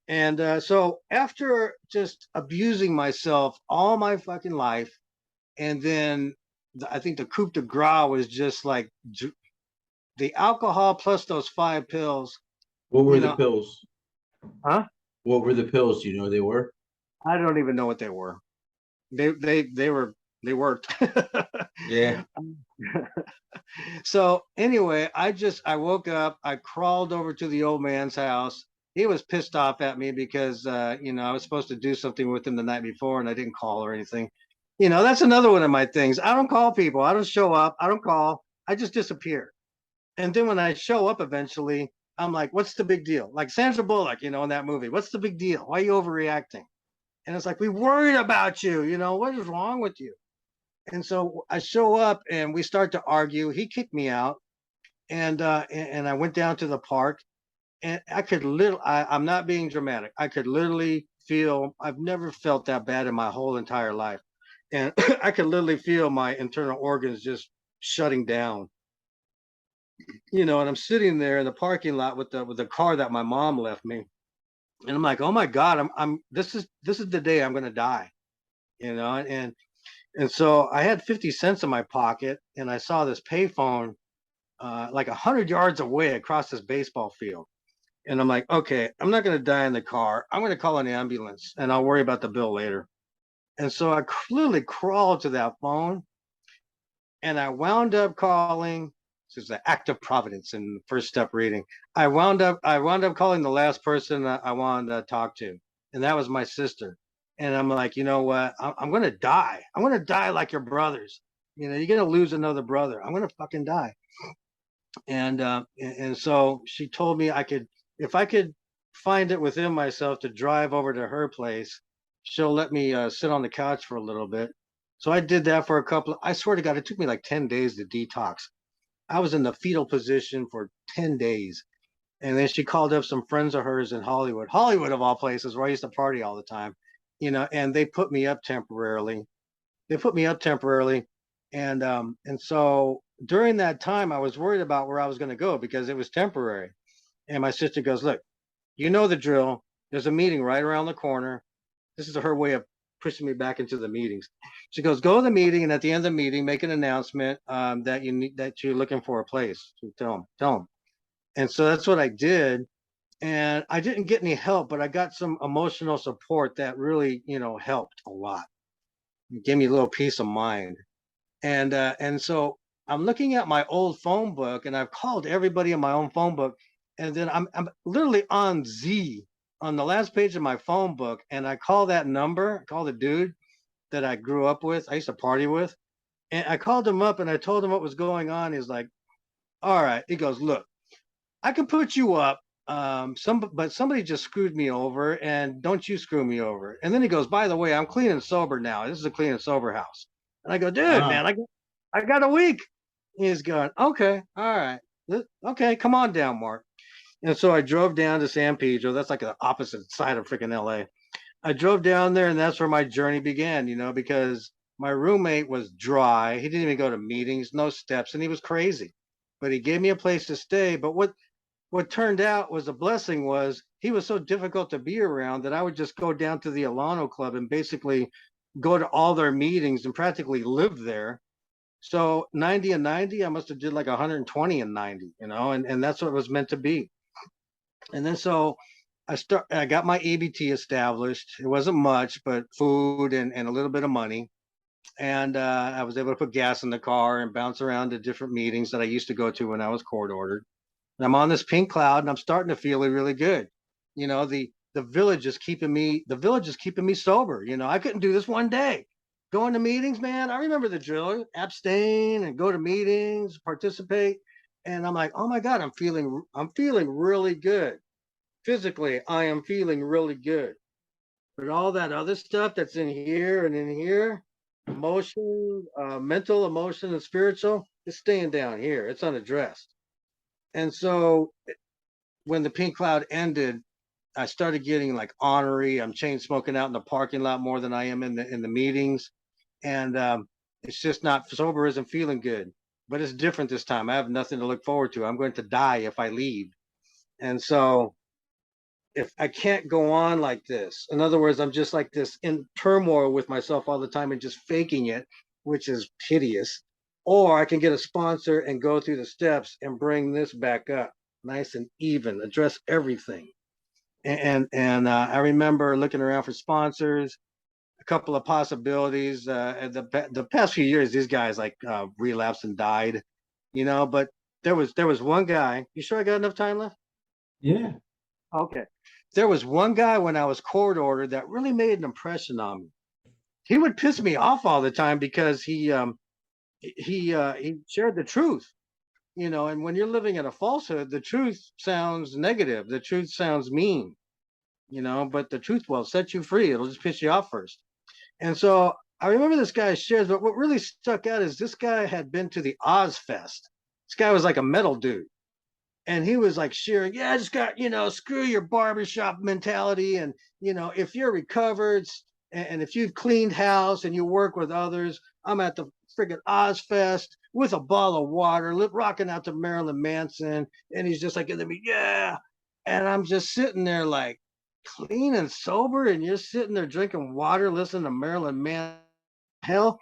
And so after just abusing myself all my fucking life, and then I think the coup de grace was just like the alcohol plus those five pills, What were you the know, pills? huh? What were the pills? Do you know what they were? I don't even know what they were. They were they worked. Yeah. So anyway, I woke up, I crawled over to the old man's house. He was pissed off at me because you know, I was supposed to do something with him the night before and I didn't call or anything. You know, that's another one of my things. I don't call people. I don't show up. I don't call. I just disappear. And then when I show up eventually, I'm like, what's the big deal? Like Sandra Bullock, you know, in that movie. What's the big deal? Why are you overreacting? And it's like, we worried about you. You know, what is wrong with you? And so I show up and we start to argue. He kicked me out and I went down to the park and I could literally, I'm not being dramatic. I could literally feel, I've never felt that bad in my whole entire life. And I could literally feel my internal organs just shutting down, you know, and I'm sitting there in the parking lot with the car that my mom left me. And I'm like, oh my God, this is the day I'm going to die, you know? And so I had 50 cents in my pocket and I saw this payphone like 100 yards away across this baseball field. And I'm like, okay, I'm not going to die in the car. I'm going to call an ambulance and I'll worry about the bill later. And so I literally crawled to that phone and I wound up calling. This is the act of providence in the first step reading. I wound up calling the last person that I wanted to talk to, and that was my sister. And I'm like, you know what? I'm going to die. I'm going to die like your brothers. You know, you're going to lose another brother. I'm going to fucking die. And so she told me I could, if I could find it within myself to drive over to her place, she'll let me sit on the couch for a little bit. So I did that for a couple I swear to God, it took me like 10 days to detox. I was in the fetal position for 10 days. And then she called up some friends of hers in Hollywood of all places, where I used to party all the time, you know, and they put me up temporarily. They put me up temporarily. And so during that time, I was worried about where I was going to go because it was temporary. And my sister goes, look, you know the drill. There's a meeting right around the corner. This is her way of pushing me back into the meetings. She goes, go to the meeting, and at the end of the meeting, make an announcement that you're looking for a place. So tell them. And so that's what I did. And I didn't get any help, but I got some emotional support that really, you know, helped a lot. It gave me a little peace of mind. And so I'm looking at my old phone book, and I've called everybody in my own phone book, and then I'm literally on Z on the last page of my phone book, and I call that number, call the dude that I grew up with, I used to party with, and I called him up and I told him what was going on. He's like, "All right." He goes, "Look, I can put you up. But somebody just screwed me over, and don't you screw me over." And then he goes, "By the way, I'm clean and sober now. This is a clean and sober house." And I go, "Dude, Ah, man, I got a week." He's going, "Okay, all right, okay, come on down, Mark." And so I drove down to San Pedro. That's like the opposite side of freaking LA. I drove down there, and that's where my journey began, because my roommate was dry. He didn't even go to meetings, no steps, and he was crazy. But he gave me a place to stay. But what turned out was a blessing was he was so difficult to be around that I would just go down to the Alano Club and basically go to all their meetings and practically live there. So 90 and 90, I must have did like 120 and 90, and that's what it was meant to be. And then so I got my EBT established. It wasn't much, but food and a little bit of money. And I was able to put gas in the car and bounce around to different meetings that I used to go to when I was court ordered. And I'm on this pink cloud and I'm starting to feel really good. The village is keeping me sober. I couldn't do this one day. Going to meetings, man. I remember the drill, abstain and go to meetings, participate. And I'm like, oh my God, I'm feeling really good. Physically, I am feeling really good. But all that other stuff that's in here and in here, emotion, mental, emotion, and spiritual, is staying down here. It's unaddressed. And so when the pink cloud ended, I started getting like ornery. I'm chain smoking out in the parking lot more than I am in the meetings, and it's just not sober. Isn't feeling good, but it's different this time. I have nothing to look forward to. I'm going to die if I leave, and so if I can't go on like this, in other words, I'm just like this in turmoil with myself all the time and just faking it, which is hideous. Or I can get a sponsor and go through the steps and bring this back up, nice and even, address everything. And I remember looking around for sponsors, a couple of possibilities. And the past few years, these guys like relapsed and died, But there was one guy. You sure I got enough time left? Yeah. Okay. There was one guy when I was court ordered that really made an impression on me. He would piss me off all the time because he shared the truth, and when you're living in a falsehood, the truth sounds negative. The truth sounds mean, but the truth will set you free. It'll just piss you off first. And so I remember this guy shares, but what really stuck out is this guy had been to the Oz Fest. This guy was like a metal dude. And he was like sharing, yeah, I just got, screw your barbershop mentality. And, if you're recovered and if you've cleaned house and you work with others, I'm at the friggin' Ozfest with a bottle of water, rocking out to Marilyn Manson. And he's just like, yeah. And I'm just sitting there like clean and sober. And you're sitting there drinking water, listening to Marilyn Manson. Hell,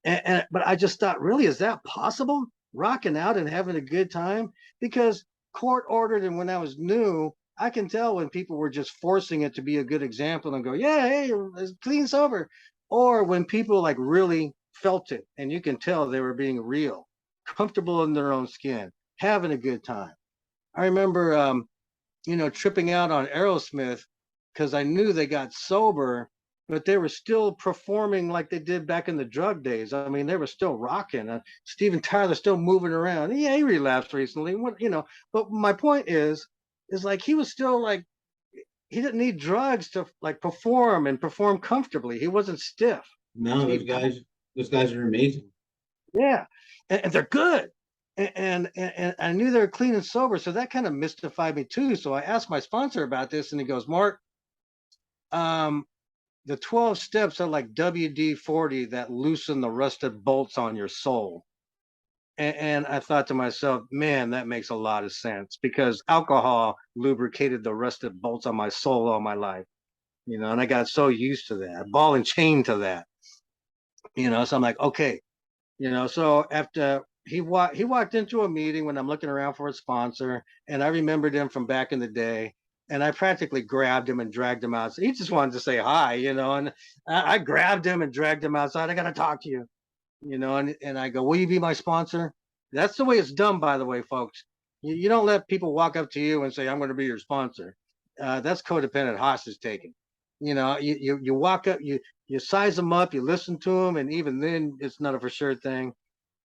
but I just thought, really, is that possible? Rocking out and having a good time? Because court ordered, and when I was new, I can tell when people were just forcing it to be a good example and go, yeah, hey, it's clean sober. Or when people like really felt it and you can tell they were being real, comfortable in their own skin, having a good time. I remember, tripping out on Aerosmith because I knew they got sober, but they were still performing like they did back in the drug days. I mean, they were still rocking. Steven Tyler still moving around. Yeah, he relapsed recently. But my point is like he was still like he didn't need drugs to like perform and perform comfortably. He wasn't stiff. No, Steve, those guys are amazing. yeah, and they're good. And I knew they were clean and sober, so that kind of mystified me too. So I asked my sponsor about this, and he goes, "Mark, um, the 12 steps are like WD-40 that loosen the rusted bolts on your soul." And I thought to myself, man, that makes a lot of sense because alcohol lubricated the rusted bolts on my soul all my life, and I got so used to that, ball and chain to that, So I'm like, okay, So after he walked into a meeting when I'm looking around for a sponsor, and I remembered him from back in the day. And I practically grabbed him and dragged him out. So he just wanted to say hi, and I grabbed him and dragged him outside. I got to talk to you, and I go, will you be my sponsor? That's the way it's done, by the way, folks. You don't let people walk up to you and say, I'm going to be your sponsor. That's codependent hostage taking. You walk up, you size them up, you listen to them, and even then, it's not a for sure thing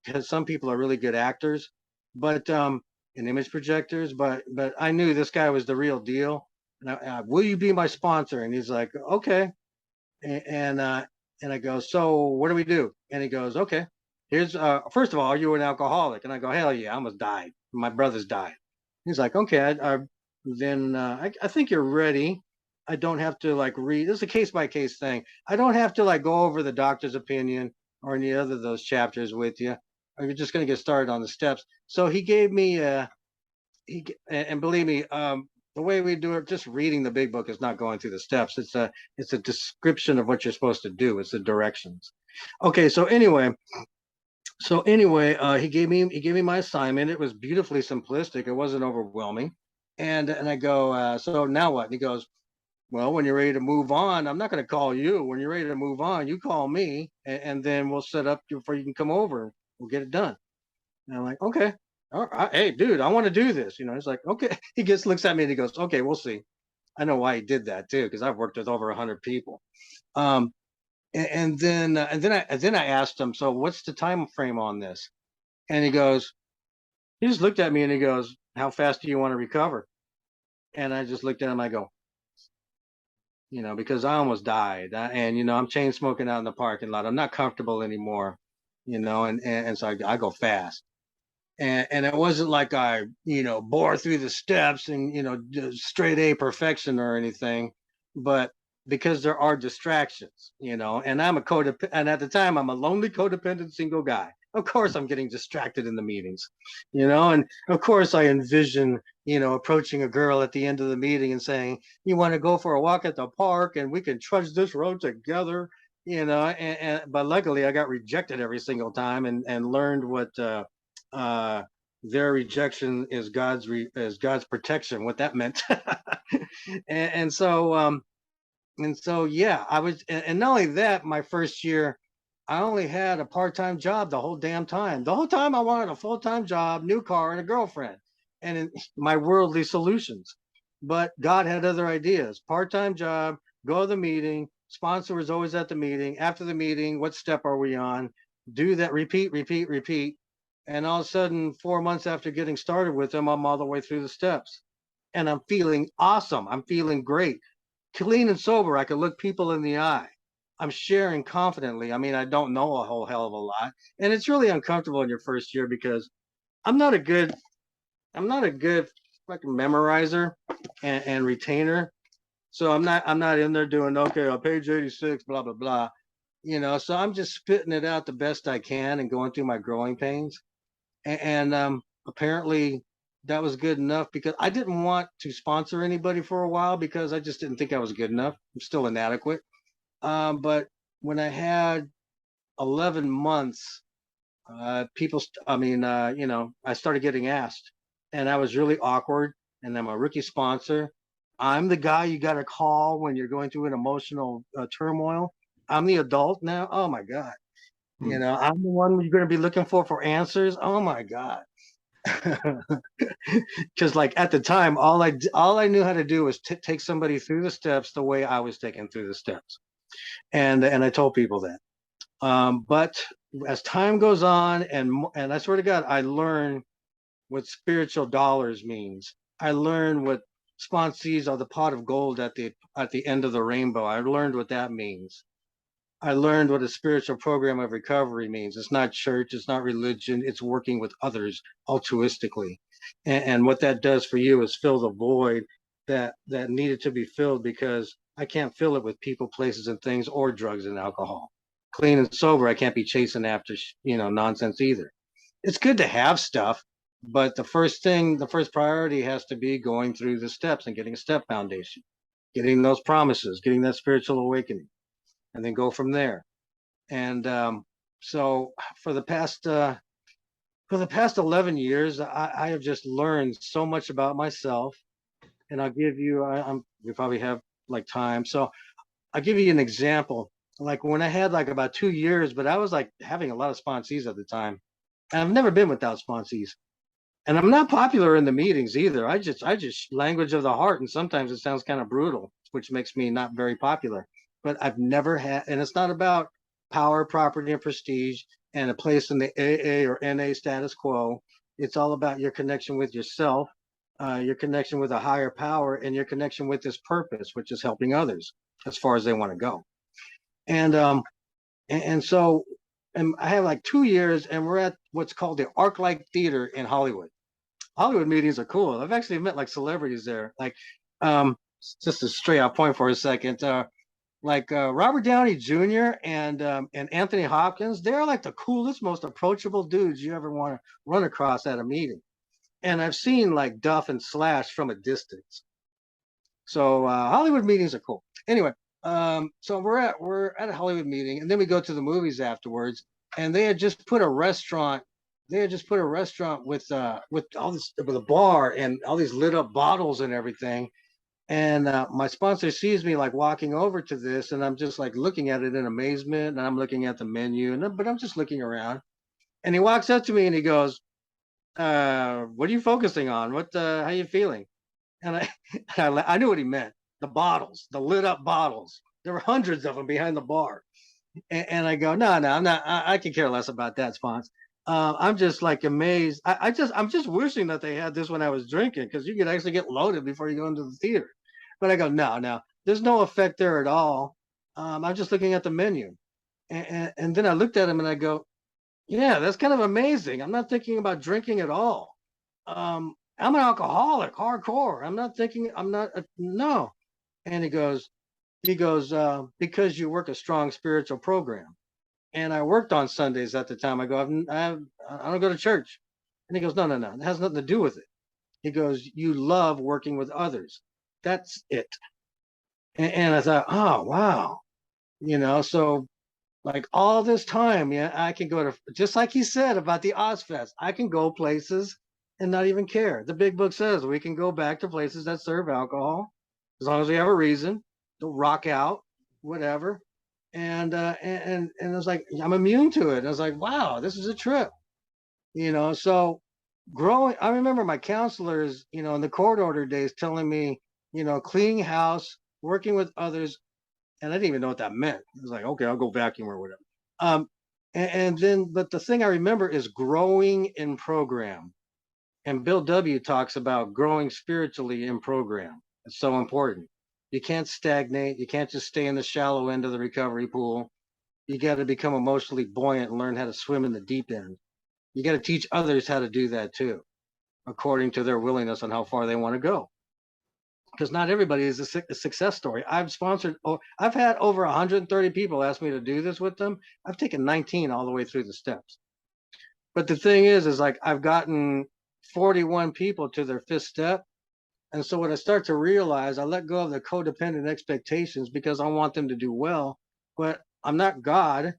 because some people are really good actors, but and image projectors. But I knew this guy was the real deal. And will you be my sponsor? And he's like, okay. And I go, so what do we do? And he goes, okay, here's first of all, are you an alcoholic? And I go, hell yeah, I almost died. My brother's died. He's like, okay, then I think you're ready. I don't have to like read. This is a case by case thing. I don't have to like go over the doctor's opinion or any other of those chapters with you. Or you're just going to get started on the steps. So he gave me and believe me, the way we do it, just reading the big book is not going through the steps. It's a description of what you're supposed to do. It's the directions. Okay, he gave me my assignment. It was beautifully simplistic. It wasn't overwhelming. And I go, so now what? And he goes, well, when you're ready to move on, I'm not going to call you. When you're ready to move on, you call me, and then we'll set up before you can come over. We'll get it done. And I'm like, okay, all right, hey, dude, I want to do this. He's like, okay. He looks at me and he goes, okay, we'll see. I know why he did that too, because I've worked with over 100 people. Um, and then I asked him, so what's the time frame on this? And he just looked at me and he goes, how fast do you want to recover? And I just looked at him. I go, because I almost died, and I'm chain smoking out in the parking lot. I'm not comfortable anymore, and so I go fast. And it wasn't like I bore through the steps and straight A perfection or anything, but because there are distractions, and I'm a codependent, and at the time I'm a lonely codependent single guy. Of course I'm getting distracted in the meetings, and of course I envision approaching a girl at the end of the meeting and saying, you want to go for a walk at the park and we can trudge this road together, but luckily I got rejected every single time and learned what uh, their rejection is God's protection. What that meant, and so yeah, I was, and not only that, my first year, I only had a part-time job the whole damn time. The whole time I wanted a full-time job, new car, and a girlfriend, and my worldly solutions. But God had other ideas. Part-time job, go to the meeting. Sponsor was always at the meeting. After the meeting, what step are we on? Do that, repeat, repeat, repeat. And all of a sudden, 4 months after getting started with them, I'm all the way through the steps. And I'm feeling awesome. I'm feeling great. Clean and sober. I can look people in the eye. I'm sharing confidently. I mean, I don't know a whole hell of a lot. And it's really uncomfortable in your first year because I'm not a good, I'm not a good fucking memorizer and retainer. So I'm not in there doing, okay, on page 86, blah, blah, blah. So I'm just spitting it out the best I can and going through my growing pains. And apparently that was good enough because I didn't want to sponsor anybody for a while because I just didn't think I was good enough. I'm still inadequate. But when I had 11 months, I started getting asked, and I was really awkward. And I'm a rookie sponsor. I'm the guy you got to call when you're going through an emotional turmoil. I'm the adult now. Oh my God. I'm the one you're going to be looking for answers. Oh my God. Because like at the time, all I knew how to do was take somebody through the steps the way I was taken through the steps, and I told people that. But as time goes on, and I swear to God, I learn what spiritual dollars means. I learned what sponsees are the pot of gold at the end of the rainbow. I learned what that means. I learned what a spiritual program of recovery means. It's not church, it's not religion, it's working with others altruistically. And what that does for you is fill the void that needed to be filled because I can't fill it with people, places, and things or drugs and alcohol. Clean and sober, I can't be chasing after nonsense either. It's good to have stuff, but the first priority has to be going through the steps and getting a step foundation, getting those promises, getting that spiritual awakening, and then go from there. And so for the past 11 years, I have just learned so much about myself. And I'll give you, we probably have like time. So I'll give you an example. Like when I had like about 2 years, but I was like having a lot of sponsees at the time. And I've never been without sponsees. And I'm not popular in the meetings either. I just language of the heart. And sometimes it sounds kind of brutal, which makes me not very popular. But I've never had, and it's not about power, property, and prestige and a place in the AA or NA status quo. It's all about your connection with yourself, your connection with a higher power, and your connection with this purpose, which is helping others as far as they want to go. And I have like 2 years, and we're at what's called the ArcLight Theater in Hollywood. Hollywood meetings are cool. I've actually met like celebrities there. Like, just a straight out point for a second. Robert Downey Jr. And Anthony Hopkins, they're like the coolest, most approachable dudes you ever want to run across at a meeting. And I've seen like Duff and Slash from a distance. So Hollywood meetings are cool. Anyway, so we're at a Hollywood meeting, and then we go to the movies afterwards, and they had just put a restaurant. They had just put a restaurant with all this with a bar and all these lit up bottles and everything. And my sponsor sees me like walking over to this, and I'm just like looking at it in amazement, and I'm looking at the menu, but I'm just looking around. And he walks up to me and he goes, "What are you focusing on? How you feeling?" And I knew what he meant. The bottles, the lit up bottles. There were hundreds of them behind the bar. And I go, no, I'm not. I could care less about that, Spons. I'm just like amazed. I'm just wishing that they had this when I was drinking, because you could actually get loaded before you go into the theater. But I go, no, there's no effect there at all. I'm just looking at the menu. And then I looked at him and I go, yeah, that's kind of amazing. I'm not thinking about drinking at all. I'm an alcoholic, hardcore. I'm not, no. And he goes, because you work a strong spiritual program. And I worked on Sundays at the time. I go, I don't go to church. And he goes, no. It has nothing to do with it. He goes, you love working with others. That's it. And I thought, oh, wow. So like all this time, yeah, I can go to, just like he said about the Ozfest, I can go places and not even care. The big book says we can go back to places that serve alcohol as long as we have a reason to rock out, whatever. And I was like, I'm immune to it. And I was like, wow, this is a trip. So growing, I remember my counselors, in the court order days telling me, cleaning house, working with others, and I didn't even know what that meant. It was like, okay, I'll go vacuum or whatever. And then, but the thing I remember is growing in program. And Bill W. talks about growing spiritually in program. It's so important. You can't stagnate. You can't just stay in the shallow end of the recovery pool. You got to become emotionally buoyant and learn how to swim in the deep end. You got to teach others how to do that too, according to their willingness and how far they want to go. Because not everybody is a success story. I've had over 130 people ask me to do this with them. I've taken 19 all the way through the steps. But the thing is like I've gotten 41 people to their fifth step. And so when I start to realize, I let go of the codependent expectations because I want them to do well, but I'm not God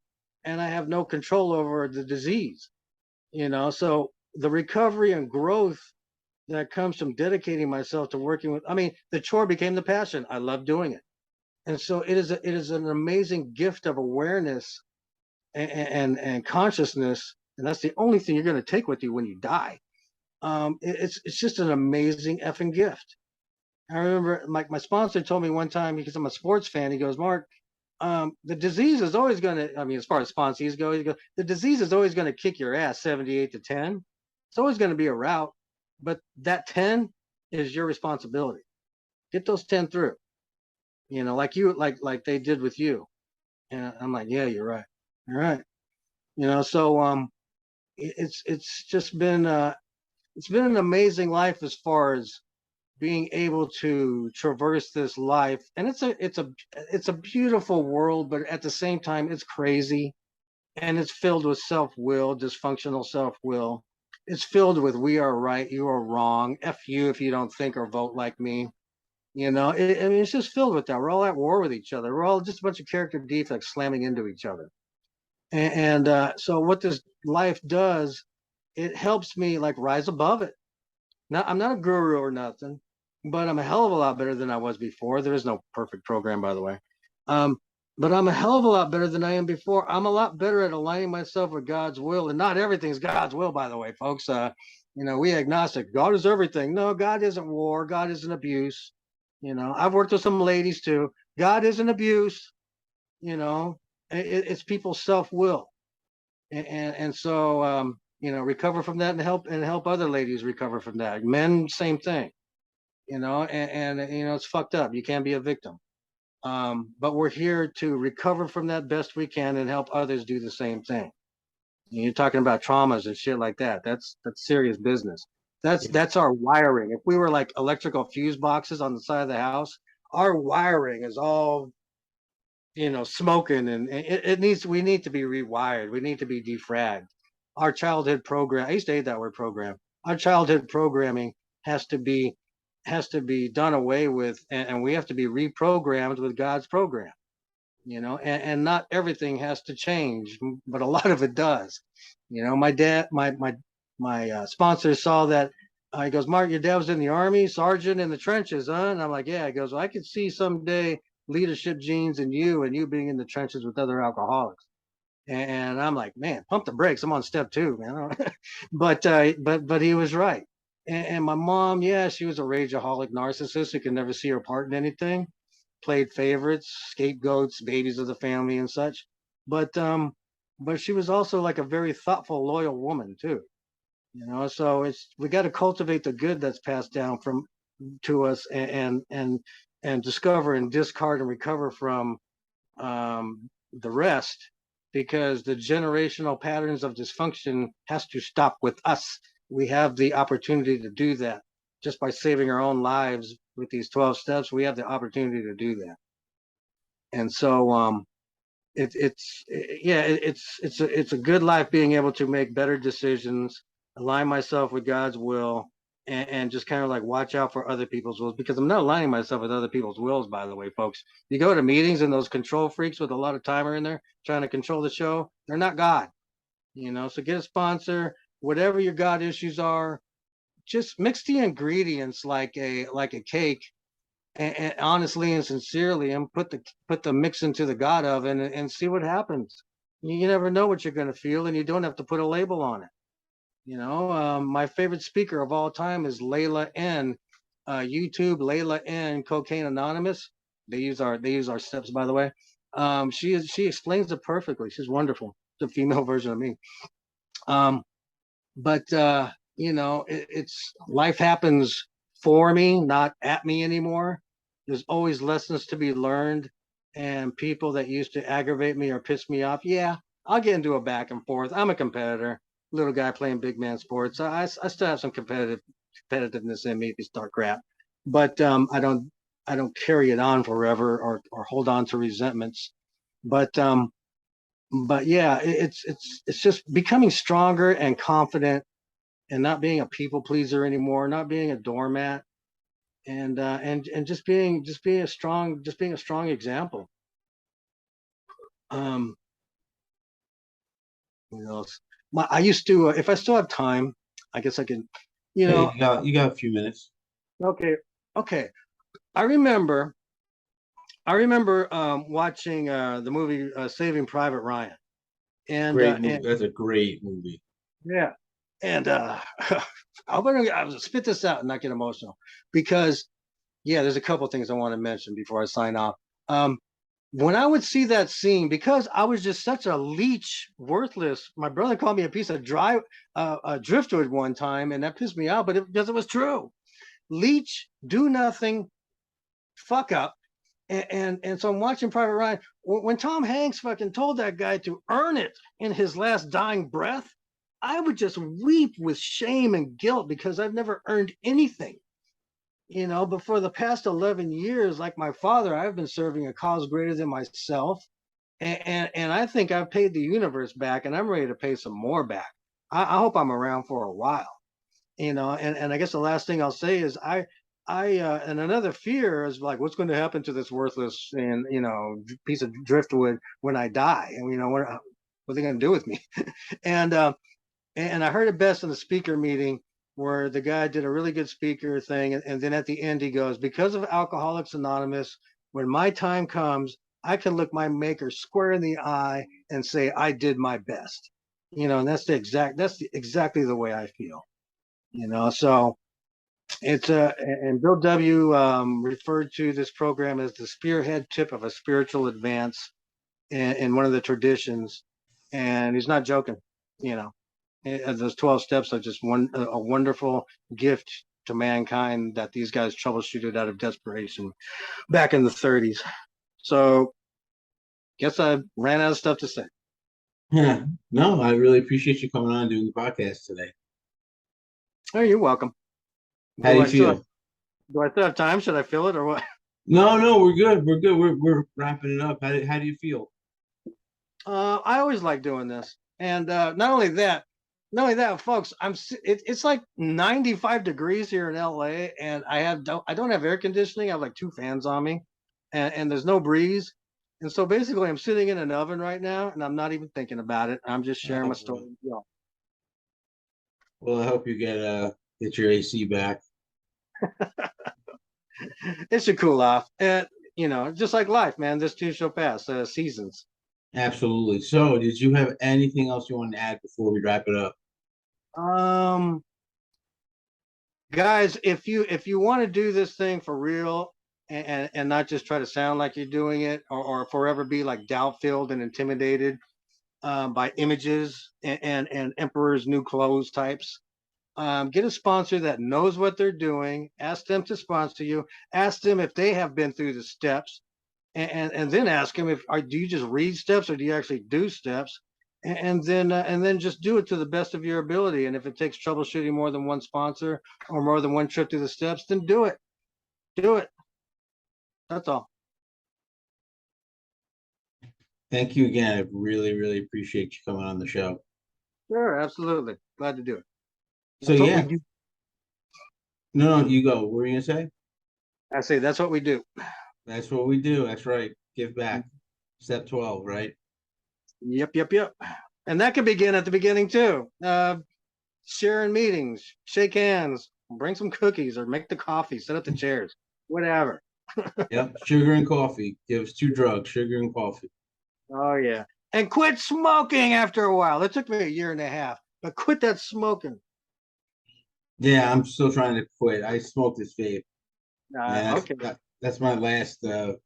and I have no control over the disease, So the recovery and growth that comes from dedicating myself to working with, the chore became the passion. I love doing it. And so it is an amazing gift of awareness and consciousness. And that's the only thing you're going to take with you when you die. It's just an amazing effing gift. I remember my sponsor told me one time, because I'm a sports fan, he goes, Mark, the disease is always going to, as far as sponsees go, the disease is always going to kick your ass 78-10. It's always going to be a route, but that 10 is your responsibility. Get those 10 through, like they did with you. And I'm like, yeah, you're right. All right. So it's just been it's been an amazing life as far as being able to traverse this life. And it's a beautiful world, but at the same time it's crazy, and it's filled with self-will, dysfunctional self-will. It's filled with we are right, you are wrong, F you if you don't think or vote like me. It's just filled with that. We're all at war with each other. We're all just a bunch of character defects slamming into each other. So what this life does, it helps me like rise above it. Now, I'm not a guru or nothing, but I'm a hell of a lot better than I was before. There is no perfect program, by the way. But I'm a hell of a lot better than I am before. I'm a lot better at aligning myself with God's will, and not everything's God's will, by the way, folks. We agnostic. God is everything. No, God isn't war. God isn't abuse. I've worked with some ladies too. God isn't abuse. It's people's self-will, and so recover from that and help other ladies recover from that. Men, same thing. And it's fucked up. You can't be a victim. But we're here to recover from that best we can and help others do the same thing. You're talking about traumas and shit like that. That's serious business. That's our wiring. If we were like electrical fuse boxes on the side of the house, our wiring is all, smoking, and we need to be rewired. We need to be defragged. Our childhood program, I used to hate that word program. Our childhood programming has to be done away with, and we have to be reprogrammed with God's program, and not everything has to change, but a lot of it does. My dad, my sponsor saw that. He goes, Mark, your dad was in the army, sergeant in the trenches, huh? And I'm like, yeah. He goes, well, I could see someday leadership genes in you, and you being in the trenches with other alcoholics. And I'm like, man, pump the brakes. I'm on step two, man. but he was right. And my mom, yeah, she was a rageaholic narcissist who could never see her part in anything. Played favorites, scapegoats, babies of the family, and such. But she was also like a very thoughtful, loyal woman too. So we got to cultivate the good that's passed down from to us, and discover and discard and recover from the rest, because the generational patterns of dysfunction has to stop with us. We have the opportunity to do that just by saving our own lives with these 12 steps. We have the opportunity to do that. And so it's a good life being able to make better decisions, align myself with God's will, and just kind of like watch out for other people's wills, because I'm not aligning myself with other people's wills, by the way, folks. You go to meetings and those control freaks with a lot of timer in there trying to control the show, they're not God. So get a sponsor, whatever your God issues are, just mix the ingredients like a cake, and honestly and sincerely, and put the mix into the God oven, and see what happens. You never know what you're going to feel, and you don't have to put a label on it. My favorite speaker of all time is Layla N. YouTube, Layla N. Cocaine Anonymous. They use our steps, by the way. She explains it perfectly. She's wonderful. The female version of me. But it's life happens for me, not at me anymore. There's always lessons to be learned, and people that used to aggravate me or piss me off, yeah, I'll get into a back and forth. I'm a competitor, little guy playing big man sports. I still have some competitiveness in me if you start crap, but I don't carry it on forever, or hold on to resentments. But yeah, it's just becoming stronger and confident, and not being a people pleaser anymore, not being a doormat, and just being a strong example. Um, what else? I used to, if I still have time, I guess I can, you Hey, know. you got a few minutes. Okay, okay. I remember, watching the movie Saving Private Ryan, and Great movie. That's a great movie. yeah, and I'll spit this out and not get emotional, because yeah, there's a couple things I want to mention before I sign off. Um, when I would see that scene, because I was just such a leech, worthless. My brother called me a piece of driftwood one time, and that pissed me off. But because it was true, leech, do nothing, fuck up. And so I'm watching Private Ryan. When Tom Hanks fucking told that guy to earn it in his last dying breath, I would just weep with shame and guilt, because I've never earned anything. But for the past 11 years, like my father, I've been serving a cause greater than myself. And I think I've paid the universe back, and I'm ready to pay some more back. I hope I'm around for a while, and I guess the last thing I'll say is and another fear is like, what's going to happen to this worthless and, piece of driftwood when I die? And, what are they going to do with me? and, and I heard it best in the speaker meeting, where the guy did a really good speaker thing. And then at the end, he goes, because of Alcoholics Anonymous, when my time comes, I can look my maker square in the eye and say, I did my best. And that's exactly the way I feel, so and Bill W. Referred to this program as the spearhead tip of a spiritual advance in one of the traditions. And he's not joking, you know. Those 12 steps are just a wonderful gift to mankind that these guys troubleshooted out of desperation back in the 30s. So, guess I ran out of stuff to say. Yeah. No, I really appreciate you coming on and doing the podcast today. Oh, you're welcome. How do you feel? Do I still have time? Should I fill it or what? No, no, we're good. We're good. We're wrapping it up. How do you feel? I always like doing this, and not only that, folks. It's like 95 degrees here in LA, and I don't have air conditioning. I have like two fans on me, and there's no breeze. And so basically, I'm sitting in an oven right now, and I'm not even thinking about it. I'm just sharing my Oh, boy. story. Yeah. Well, I hope you get your AC back. It should cool off. And just like life, man. This too shall pass. Seasons. Absolutely. So, did you have anything else you want to add before we wrap it up? Um, Guys, if you want to do this thing for real and not just try to sound like you're doing it, or forever be like doubt filled and intimidated by images and emperor's new clothes types, get a sponsor that knows what they're doing. Ask them to sponsor you. Ask them if they have been through the steps, and then ask them, if do you just read steps or do you actually do steps, and then just do it to the best of your ability. And if it takes troubleshooting more than one sponsor or more than one trip through the steps, then do it. That's all. Thank you again. I really, really appreciate you coming on the show. Sure, absolutely, glad to do it. So, That's what we yeah, do. no, no, you go. What were you gonna say? I say that's what we do. That's what we do. That's right. Give back. Step 12, right? Yep. And that could begin at the beginning too. Sharing meetings, shake hands, bring some cookies, or make the coffee, set up the chairs, whatever. Yep. Sugar and coffee. Give us two drugs, sugar and coffee. Oh yeah. And quit smoking after a while. It took me a year and a half, but quit that smoking. Yeah, I'm still trying to quit. I smoke this vape, and Okay. that's my last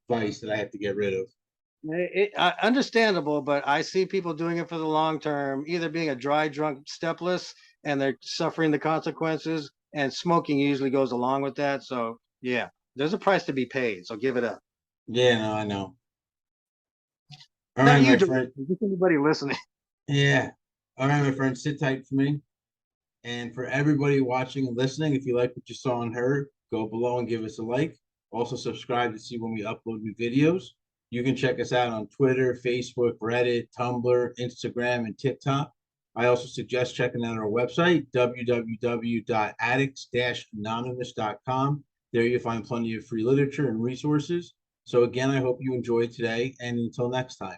vice that I have to get rid of. Understandable, but I see people doing it for the long term, either being a dry drunk stepless and they're suffering the consequences, and smoking usually goes along with that. So yeah, there's a price to be paid. So give it up. Yeah, no, I know. All right, Not you, my Jordan, friend. just anybody listening. Yeah. All right, my friend. Sit tight for me. And for everybody watching and listening, if you like what you saw and heard, go below and give us a like. Also, subscribe to see when we upload new videos. You can check us out on Twitter, Facebook, Reddit, Tumblr, Instagram, and TikTok. I also suggest checking out our website, www.addicts-anonymous.com. There you'll find plenty of free literature and resources. So, again, I hope you enjoyed today, and until next time.